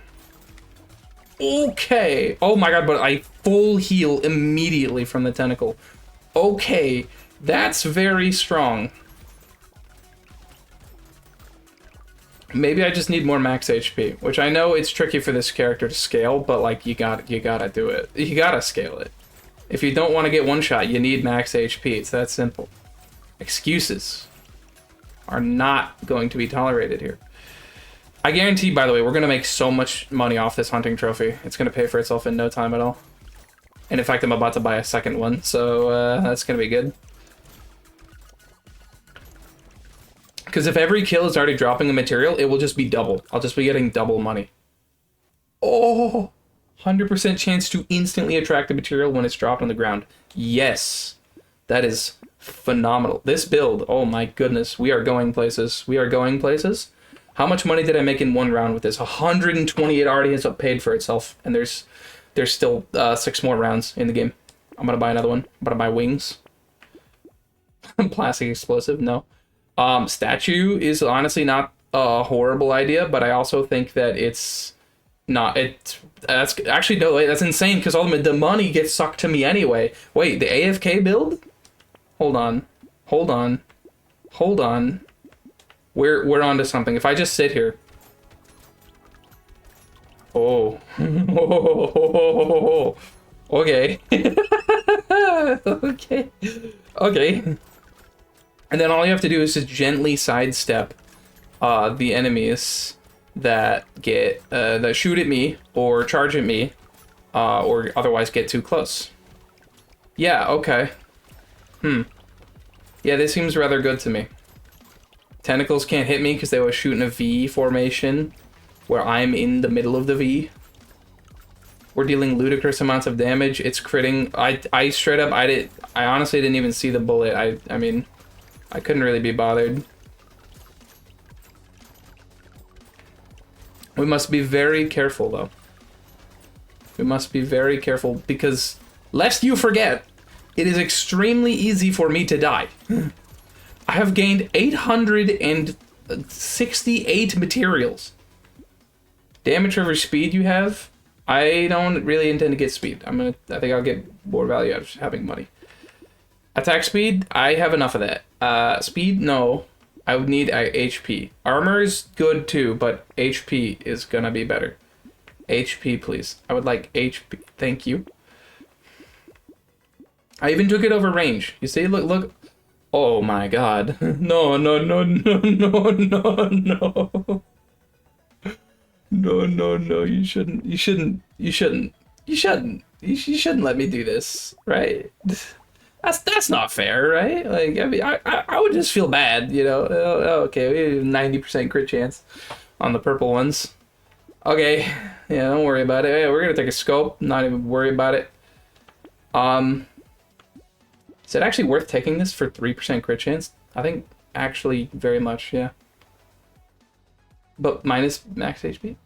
Okay. Oh my god, but I full heal immediately from the tentacle. Okay, that's very strong. Maybe I just need more max HP, which I know it's tricky for this character to scale, but like you gotta do it. You gotta scale it. If you don't want to get one shot, you need max HP. It's that simple. Excuses are not going to be tolerated here. I guarantee, by the way, we're gonna make so much money off this hunting trophy. It's gonna pay for itself in no time at all. And in fact, I'm about to buy a second one, so that's gonna be good. Because if every kill is already dropping a material, it will just be double. I'll just be getting double money. Oh, 100% chance to instantly attract a material when it's dropped on the ground. Yes, that is phenomenal. This build, oh my goodness, we are going places. We are going places. How much money did I make in one round with this? 128 already has paid for itself, and there's still 6 more rounds in the game. I'm gonna buy another one. I'm gonna buy wings. Plastic explosive, no. Statue is honestly not a horrible idea, but I also think that it's not. That's actually no way. That's insane because all the money gets sucked to me anyway. Wait, the AFK build? Hold on. We're onto something. If I just sit here. Oh. Okay. Okay. And then all you have to do is just gently sidestep the enemies that that shoot at me or charge at me or otherwise get too close. Yeah, okay. Yeah, this seems rather good to me. Tentacles can't hit me because they were shooting a V formation where I'm in the middle of the V. We're dealing ludicrous amounts of damage. It's critting. I straight up, I honestly didn't even see the bullet. I mean, I couldn't really be bothered. We must be very careful, though. We must be very careful because, lest you forget, it is extremely easy for me to die. I have gained 868 materials. Damage over speed you have? I don't really intend to get speed. I think I'll get more value out of having money. Attack speed? I have enough of that. Speed? No. I would need HP. Armor is good too, but HP is gonna be better. HP, please. I would like HP. Thank you. I even took it over range. You see? Look. Oh my god. No. No. You shouldn't let me do this, right? That's not fair, right? Like, I mean, I would just feel bad, you know? Oh, okay, we have 90% crit chance on the purple ones. Okay, yeah, don't worry about it. Hey, we're gonna take a scope, not even worry about it. Is it actually worth taking this for 3% crit chance? I think actually very much, yeah. But minus max HP?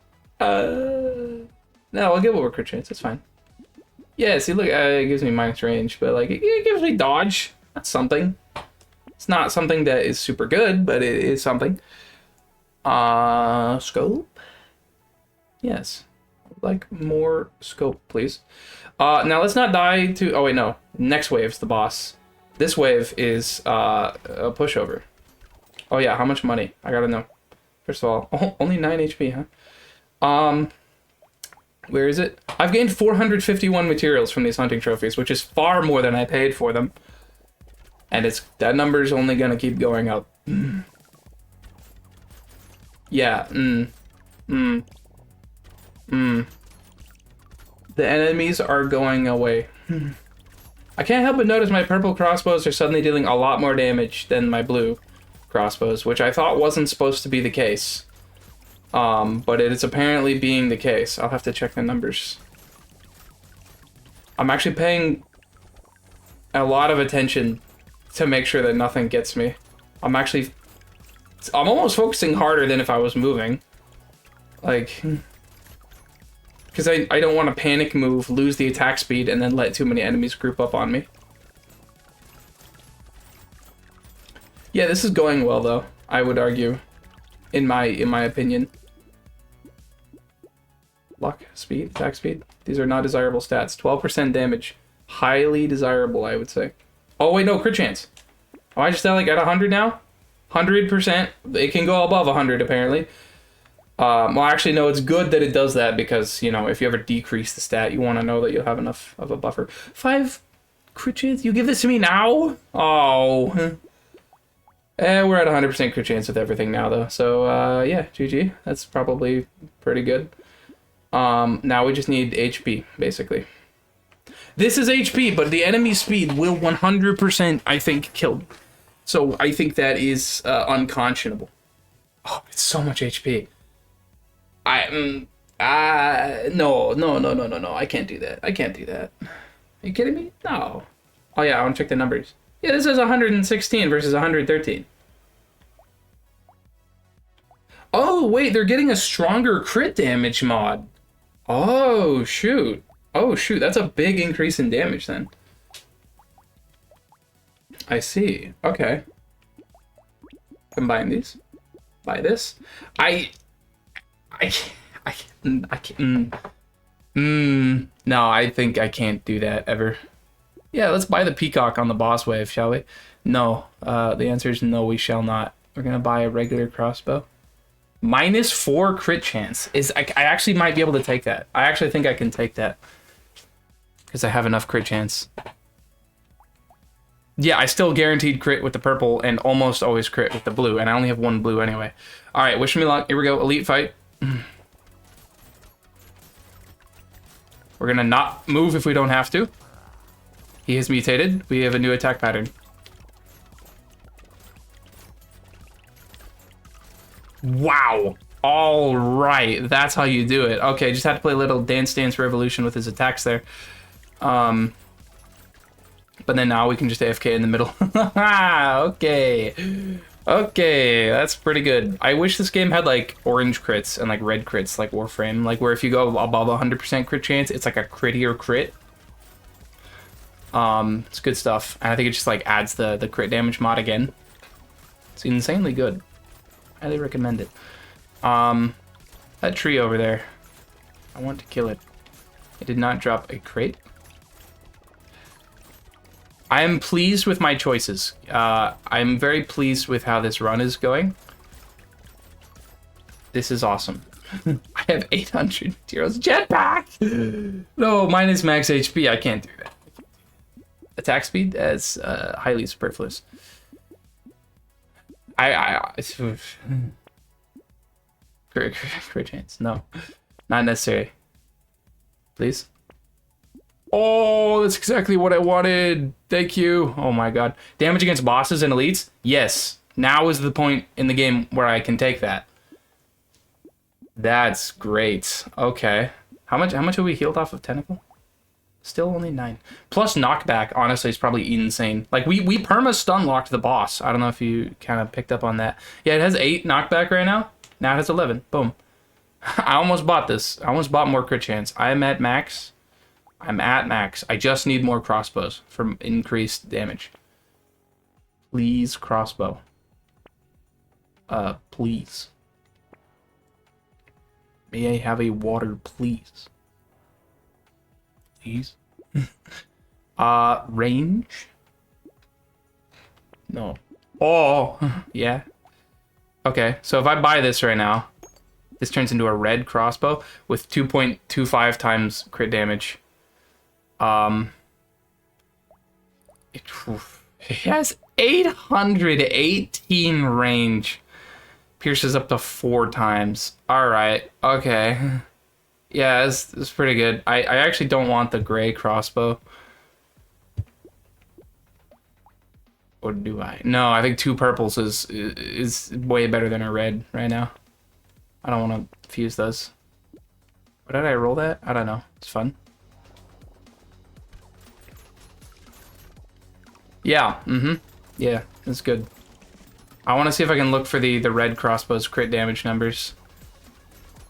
No, I'll give over crit chance, it's fine. Yeah, see, look, it gives me minus range, but, like, it gives me dodge. That's something. It's not something that is super good, but it is something. Scope? Yes. Like, more scope, please. Now, let's not die to... Oh, wait, no. Next wave's the boss. This wave is, a pushover. Oh, yeah, how much money? I gotta know. First of all, only 9 HP, huh? Where is it? I've gained 451 materials from these hunting trophies, which is far more than I paid for them. And that number's only gonna keep going up. Yeah, The enemies are going away. I can't help but notice my purple crossbows are suddenly dealing a lot more damage than my blue crossbows, which I thought wasn't supposed to be the case. But it is apparently being the case. I'll have to check the numbers. I'm actually paying a lot of attention to make sure that nothing gets me. I'm almost focusing harder than if I was moving. Like, because I don't want to panic move, lose the attack speed, and then let too many enemies group up on me. Yeah, this is going well, though, I would argue, in my opinion. Luck, speed, attack speed. These are not desirable stats. 12% damage. Highly desirable, I would say. Oh, wait, no, crit chance. Oh, I just like at 100 now? 100%. It can go above 100, apparently. Well, actually, no, it's good that it does that because, you know, if you ever decrease the stat, you want to know that you'll have enough of a buffer. 5 crit chance? You give this to me now? Oh. We're at 100% crit chance with everything now, though. So, yeah, GG. That's probably pretty good. Now we just need HP, basically. This is HP, but the enemy speed will 100%, I think, kill. So I think that is unconscionable. Oh, it's so much HP. No. I can't do that. I can't do that. Are you kidding me? No. Oh yeah, I want to check the numbers. Yeah, this is 116 versus 113. Oh, wait, they're getting a stronger crit damage mod. Oh, shoot. Oh, shoot, that's a big increase in damage then. I see. Okay. Combine these. Buy this. I can't. No, I think I can't do that ever. Yeah, let's buy the peacock on the boss wave, shall we? No. The answer is no, we shall not. We're gonna buy a regular crossbow. -4 crit chance. I actually might be able to take that. I actually think I can take that. Because I have enough crit chance. Yeah, I still guaranteed crit with the purple and almost always crit with the blue. And I only have 1 blue anyway. Alright, wish me luck. Here we go. Elite fight. We're gonna not move if we don't have to. He has mutated. We have a new attack pattern. Wow. All right. That's how you do it. Okay, just had to play a little Dance Dance Revolution with his attacks there. But then now we can just AFK in the middle. Okay. Okay, that's pretty good. I wish this game had like orange crits and like red crits like Warframe. Like where if you go above 100% crit chance, it's like a crittier crit. It's good stuff. And I think it just like adds the crit damage mod again. It's insanely good. Highly recommend it. That tree over there. I want to kill it. It did not drop a crate. I am pleased with my choices. I'm very pleased with how this run is going. This is awesome. I have 800 heroes. Jetpack! No, mine is max HP. I can't do that. Attack speed as highly superfluous. Crit chance. No. Not necessary. Please. Oh, that's exactly what I wanted. Thank you. Oh my god. Damage against bosses and elites? Yes. Now is the point in the game where I can take that. That's great. Okay. How much have we healed off of Tentacle? Still only 9. Plus knockback, honestly, is probably insane. Like, we perma-stun locked the boss. I don't know if you kind of picked up on that. Yeah, it has 8 knockback right now. Now it has 11. Boom. I almost bought this. I almost bought more crit chance. I'm at max. I'm at max. I just need more crossbows for increased damage. Please, crossbow. Please. May I have a water, please? Please? Range? No. Oh, yeah. Okay, so if I buy this right now, this turns into a red crossbow with 2.25 times crit damage. It has 818 range. Pierces up to 4 times. Alright, okay. Yeah, it's pretty good. I actually don't want the gray crossbow. Or do I? No, I think 2 purples is way better than a red right now. I don't want to fuse those. What did I roll that? I don't know. It's fun. Yeah, yeah, that's good. I want to see if I can look for the red crossbow's crit damage numbers.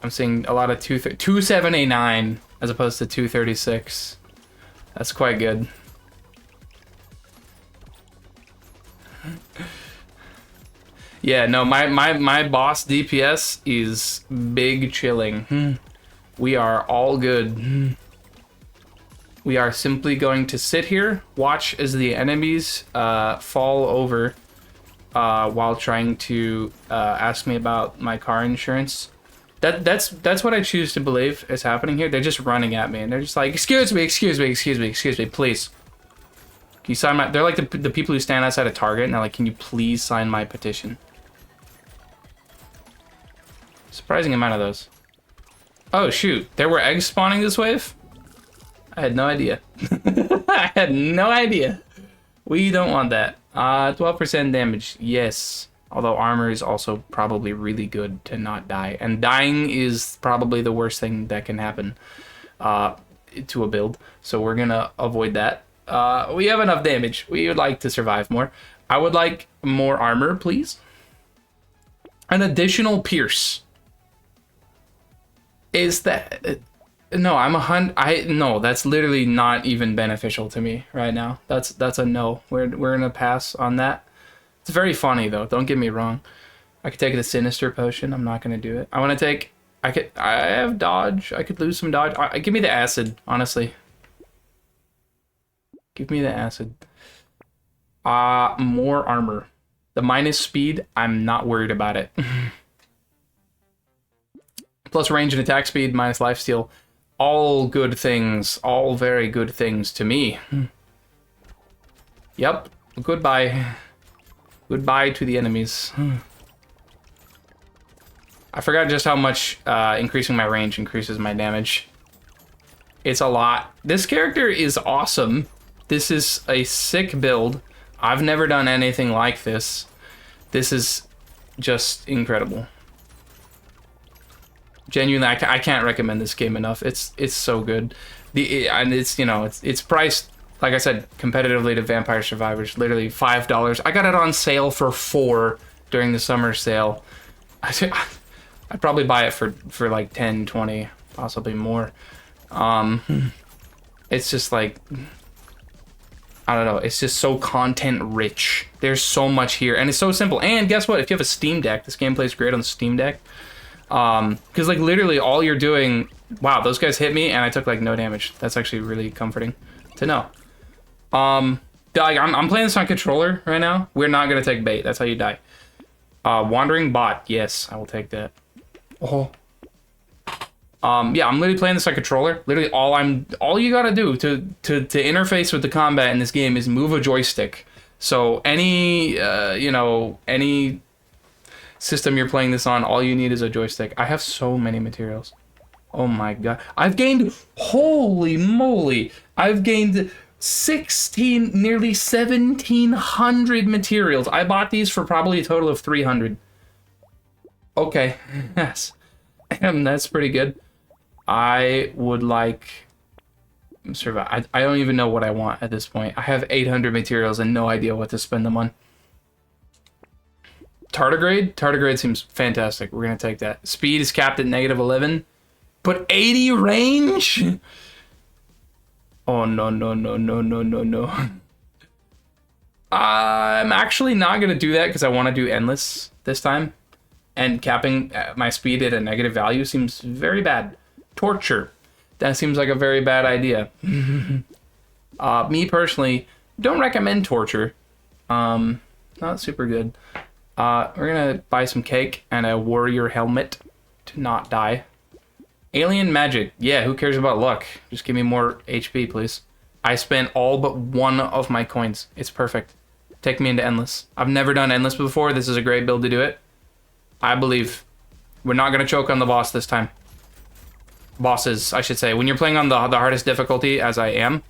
I'm seeing a lot of 2789 as opposed to 236. That's quite good. Yeah, no, my boss DPS is big chilling. We are all good. We are simply going to sit here, watch as the enemies fall over while trying to ask me about my car insurance. That's what I choose to believe is happening here. They're just running at me and they're just like, excuse me, please. Can you sign my... They're like the people who stand outside of Target and they're like, can you please sign my petition? Surprising amount of those. Oh, shoot. There were eggs spawning this wave? I had no idea. I had no idea. We don't want that. 12% damage, yes. Although armor is also probably really good to not die. And dying is probably the worst thing that can happen to a build. So we're gonna avoid that. We have enough damage. We would like to survive more. I would like more armor, please. An additional pierce. Is that... No, I'm 100. No, that's literally not even beneficial to me right now. That's a no. We're gonna pass on that. It's very funny though. Don't get me wrong. I could take the Sinister Potion. I'm not gonna do it. I want to take. I have dodge. I could lose some dodge. Give me the acid. Honestly. Give me the acid. More armor. The minus speed. I'm not worried about it. Plus range and attack speed. Minus lifesteal. All good things. All very good things to me. Yep. Goodbye. Goodbye to the enemies. I forgot just how much increasing my range increases my damage. It's a lot. This character is awesome. This is a sick build. I've never done anything like this. This is just incredible. Genuinely, I can't recommend this game enough. It's so good. And it's, you know, it's priced, like I said, competitively to Vampire Survivors. Literally $5. I got it on sale for $4 during the summer sale. I'd probably buy it for like 10, 20, possibly more. It's just like, I don't know. It's just so content rich. There's so much here, and it's so simple. And guess what? If you have a Steam Deck, this game plays great on the Steam Deck. Because like literally all you're doing. Wow, those guys hit me, and I took like no damage. That's actually really comforting to know. Like I'm playing this on controller right now. We're not gonna take bait. That's how you die. Wandering Bot. Yes, I will take that. Oh. Yeah, I'm literally playing this on controller. Literally, all you gotta do to interface with the combat in this game is move a joystick. So any you know, any system you're playing this on, all you need is a joystick. I have so many materials. Oh my god, I've gained. Holy moly, I've gained 16, nearly 1,700 materials. I bought these for probably a total of 300. Okay, yes, that's pretty good. I would like survive. I don't even know what I want at this point. I have 800 materials and no idea what to spend them on. Tardigrade? Tardigrade seems fantastic. We're gonna take that. Speed is capped at -11, but 80 range? Oh no no no no no no no. I'm actually not gonna do that because I want to do endless this time. And capping my speed at a negative value seems very bad. Torture. That seems like a very bad idea. Me personally, don't recommend torture. Not super good. We're gonna buy some cake and a warrior helmet to not die. Alien magic. Yeah, who cares about luck? Just give me more HP, please. I spent all but one of my coins. It's perfect. Take me into endless. I've never done endless before. This is a great build to do it. I believe. We're not gonna choke on the boss this time. Bosses, I should say. When you're playing on the hardest difficulty, as I am,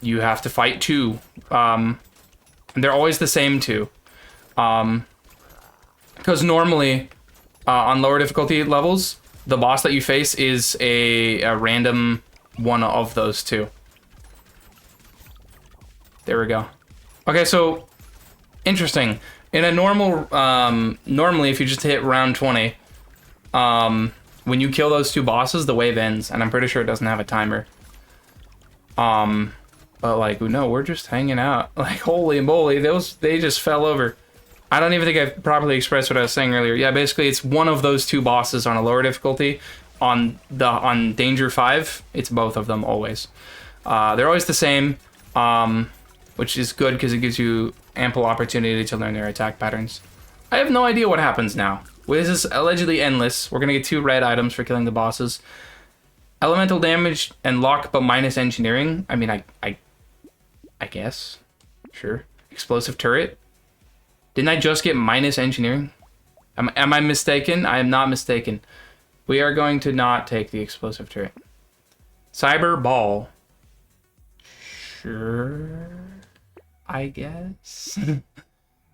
you have to fight two. And they're always the same two. Because normally, on lower difficulty levels, the boss that you face is a random one of those two. There we go. Okay, so, interesting. In a normal, normally if you just hit round 20, when you kill those two bosses, the wave ends, and I'm pretty sure it doesn't have a timer. But like, no, we're just hanging out. Like, holy moly, they just fell over. I don't even think I properly expressed what I was saying earlier. Yeah, basically it's one of those two bosses on a lower difficulty. On Danger 5, it's both of them always. They're always the same, which is good because it gives you ample opportunity to learn their attack patterns. I have no idea what happens now. Well, this is allegedly endless. We're gonna get 2 red items for killing the bosses. Elemental damage and luck, but minus engineering. I mean, I guess. Sure. Explosive turret. Didn't I just get minus engineering? Am I mistaken? I am not mistaken. We are going to not take the explosive turret. Cyber ball. Sure. I guess.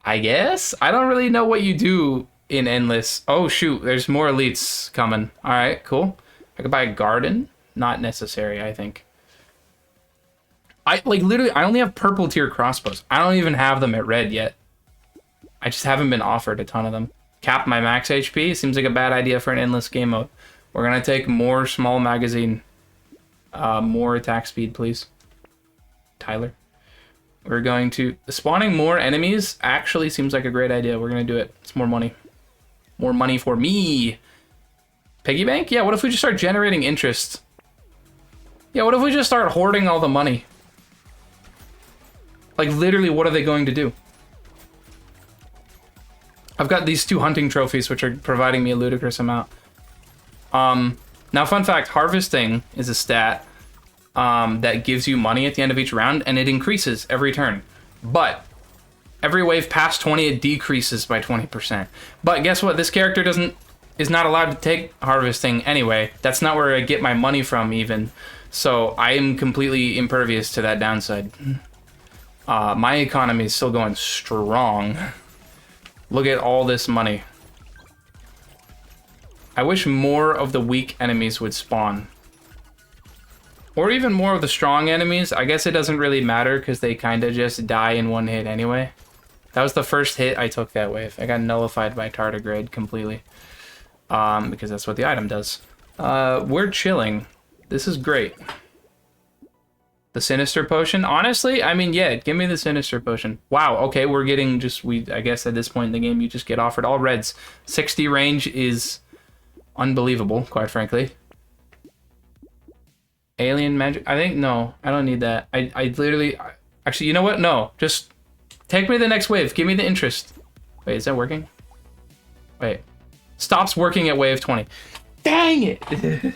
I guess? I don't really know what you do in Endless. Oh, shoot. There's more elites coming. All right, cool. I could buy a garden. Not necessary, I think. Literally, I only have purple tier crossbows. I don't even have them at red yet. I just haven't been offered a ton of them. Cap my max HP. Seems like a bad idea for an Endless game mode. We're going to take more small magazine. More attack speed, please. Tyler. We're going to... Spawning more enemies actually seems like a great idea. We're going to do it. It's more money. More money for me. Piggy bank? Yeah, what if we just start generating interest? Yeah, what if we just start hoarding all the money? Like, literally, what are they going to do? I've got these 2 hunting trophies, which are providing me a ludicrous amount. Now, fun fact, harvesting is a stat that gives you money at the end of each round, and it increases every turn. But every wave past 20, it decreases by 20%. But guess what? This character is not allowed to take harvesting anyway. That's not where I get my money from, even. So I am completely impervious to that downside. My economy is still going strong. Look at all this money. I wish more of the weak enemies would spawn. Or even more of the strong enemies. I guess it doesn't really matter because they kind of just die in one hit anyway. That was the first hit I took that wave. I got nullified by tardigrade completely. Because that's what the item does. We're chilling. This is great. The Sinister Potion? Honestly, I mean, yeah, give me the Sinister Potion. Wow, okay, we're getting just... I guess at this point in the game, you just get offered all reds. 60 range is unbelievable, quite frankly. Alien magic? I think, no, I don't need that. I literally... Actually, you know what? No, just take me to the next wave. Give me the interest. Wait, is that working? Wait. Stops working at wave 20. Dang it!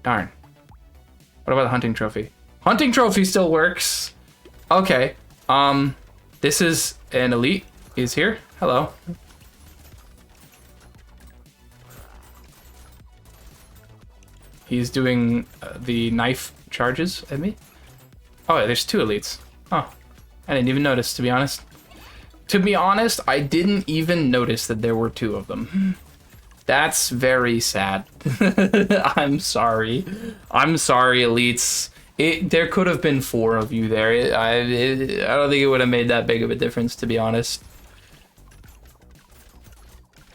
Darn. What about the hunting trophy? Hunting trophy still works. Okay. This is an elite. Is here. Hello. He's doing the knife charges at me. Oh, there's 2 elites. Oh, I didn't even notice, to be honest. To be honest, I didn't even notice that there were 2 of them. That's very sad. I'm sorry. I'm sorry, elites. There could have been 4 of you there. I don't think it would have made that big of a difference, to be honest.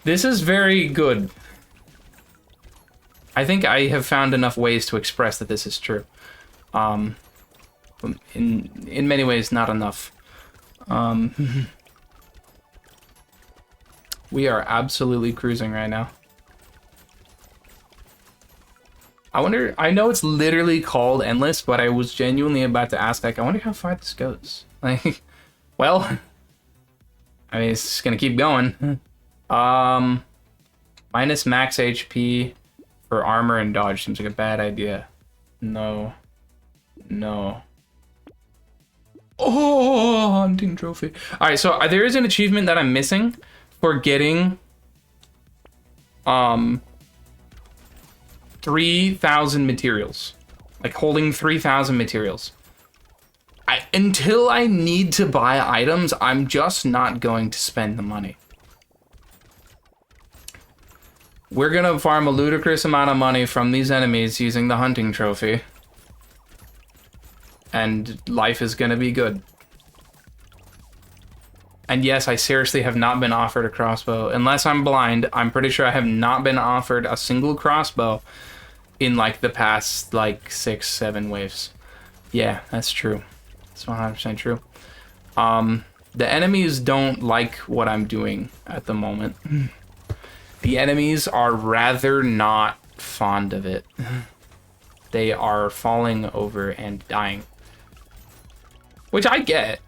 This is very good. I think I have found enough ways to express that this is true. In many ways, not enough. We are absolutely cruising right now. I wonder, I know it's literally called Endless, but I was genuinely about to ask, like, I wonder how far this goes. Like, well, I mean, it's just gonna keep going. Minus max HP for armor and dodge seems like a bad idea. No. No. Oh, hunting trophy. All right, so there is an achievement that I'm missing for getting 3,000 materials. Like holding 3,000 materials. Until I need to buy items, I'm just not going to spend the money. We're gonna farm a ludicrous amount of money from these enemies using the hunting trophy. And life is gonna be good. And yes, I seriously have not been offered a crossbow. Unless I'm blind, I'm pretty sure I have not been offered a single crossbow in like the past like 6-7 waves. Yeah, that's true. That's 100% true. The enemies don't like what I'm doing at the moment. The enemies are rather not fond of it. They are falling over and dying. Which I get.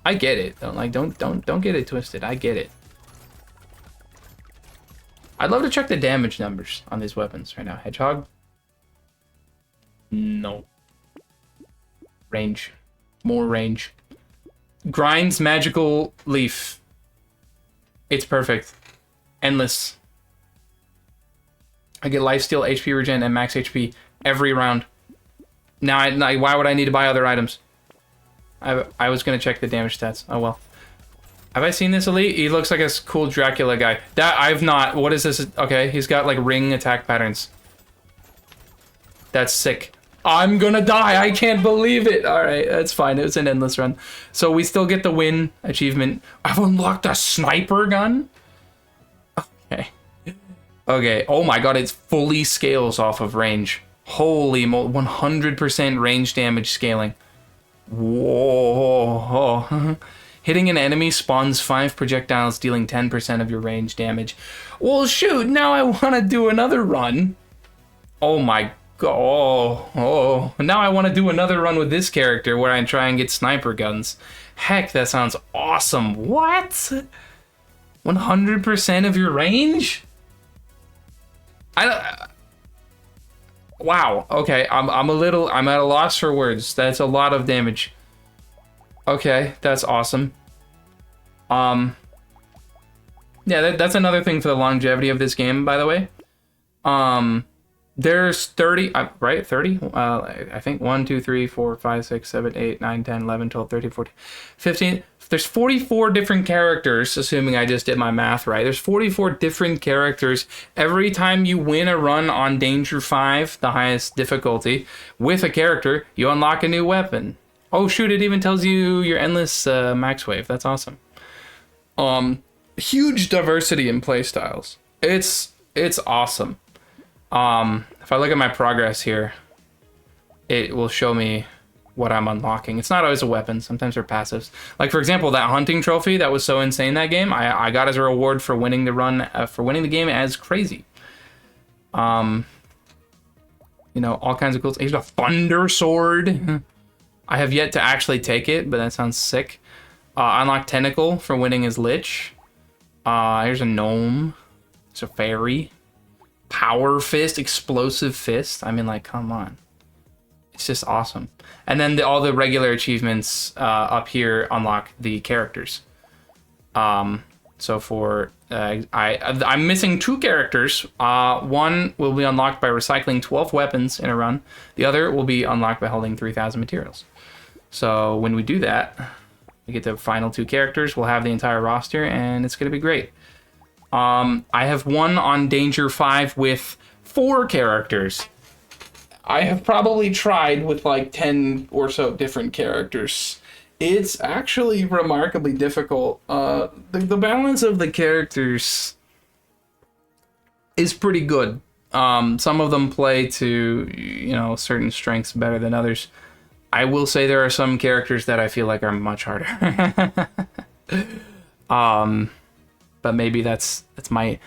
I get it. Don't get it twisted. I get it. I'd love to check the damage numbers on these weapons right now. Hedgehog? No. Range. More range. Grinds magical leaf. It's perfect. Endless. I get lifesteal, HP regen, and max HP every round. Now, why would I need to buy other items? I was gonna check the damage stats. Oh well. Have I seen this elite? He looks like a cool Dracula guy. That I've not. What is this? Okay, he's got like ring attack patterns. That's sick. I'm gonna die. I can't believe it. All right, that's fine. It was an endless run. So we still get the win achievement. I've unlocked a sniper gun. Okay. Okay. Oh my god, it fully scales off of range. Holy mo! 100% range damage scaling. Whoa. Hitting an enemy spawns 5 projectiles, dealing 10% of your range damage. Well, shoot, now I want to do another run. Oh my god. Oh. Now I want to do another run with this character where I try and get sniper guns. Heck, that sounds awesome. What? 100% of your range? Wow. Okay, I'm at a loss for words. That's a lot of damage. Okay, that's awesome. Yeah, that's another thing for the longevity of this game, by the way. There's 30, right? 30? I think 1, 2, 3, 4, 5, 6, 7, 8, 9, 10, 11, 12, 13, 14, 15. There's 44 different characters, assuming I just did my math right. There's 44 different characters. Every time you win a run on Danger 5, the highest difficulty, with a character, you unlock a new weapon. Oh shoot, it even tells you your endless max wave. That's awesome. Huge diversity in playstyles. It's awesome. If I look at my progress here, it will show me what I'm unlocking. It's not always a weapon. Sometimes they're passives. Like for example, that hunting trophy that was so insane that game, I got as a reward for winning the run, for winning the game as crazy. You know, all kinds of cool. Here's a thunder sword. I have yet to actually take it, but that sounds sick. Unlock Tentacle for winning his Lich. Here's a gnome. It's a fairy. Power Fist, Explosive Fist. I mean, like, come on. It's just awesome. And then all the regular achievements up here unlock the characters. So for... I'm missing 2 characters. One will be unlocked by recycling 12 weapons in a run. The other will be unlocked by holding 3,000 materials. So when we do that, we get the final 2 characters. We'll have the entire roster, and it's going to be great. I have one on Danger 5 with 4 characters. I have probably tried with like 10 or so different characters. It's actually remarkably difficult. The balance of the characters is pretty good. Some of them play to, you know, certain strengths better than others. I will say there are some characters that I feel like are much harder. But maybe that's my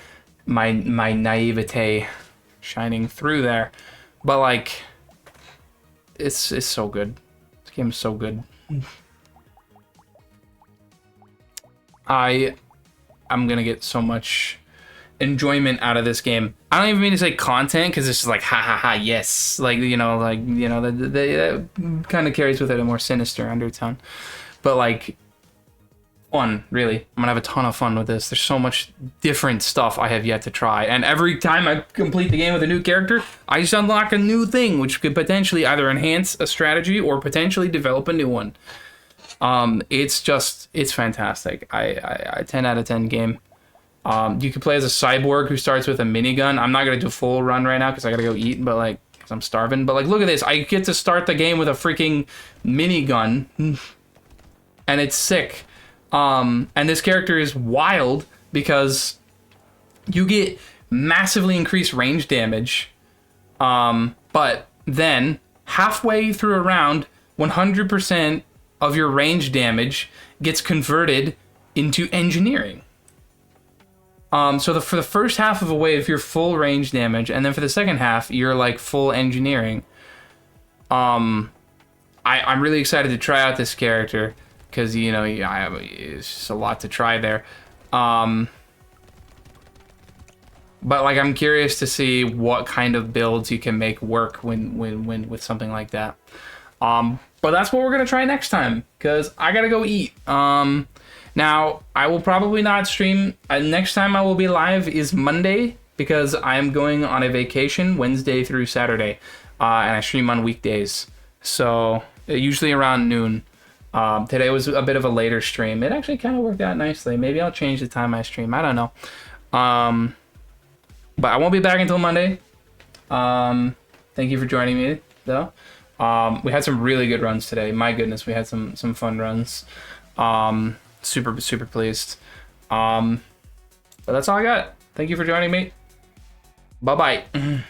naivete shining through there. But like, it's so good. This game is so good. I'm gonna get so much enjoyment out of this game. I don't even mean to say content, because it's just like, ha ha ha, yes. Like, you know, that kind of carries with it a more sinister undertone. But like, fun, really. I'm gonna have a ton of fun with this. There's so much different stuff I have yet to try. And every time I complete the game with a new character, I just unlock a new thing, which could potentially either enhance a strategy or potentially develop a new one. It's fantastic. I 10 out of 10 game. You can play as a cyborg who starts with a minigun. I'm not gonna do a full run right now because I gotta go eat, but like, because I'm starving. But like, look at this. I get to start the game with a freaking minigun, and it's sick. And this character is wild because you get massively increased range damage. But then halfway through a round, 100% of your range damage gets converted into engineering. So for the first half of a wave, you're full range damage, and then for the second half, you're like full engineering. I'm really excited to try out this character because, you know, it's just a lot to try there. But like, I'm curious to see what kind of builds you can make work when with something like that. But that's what we're gonna try next time, because I gotta go eat. Now, I will probably not stream. Next time I will be live is Monday, because I'm going on a vacation Wednesday through Saturday, and I stream on weekdays. So usually around noon. Today was a bit of a later stream. It actually kind of worked out nicely. Maybe I'll change the time I stream. I don't know. But I won't be back until Monday. Thank you for joining me, though. We had some really good runs today. My goodness, we had some fun runs. Super pleased. But that's all I got. Thank you for joining me. Bye-bye.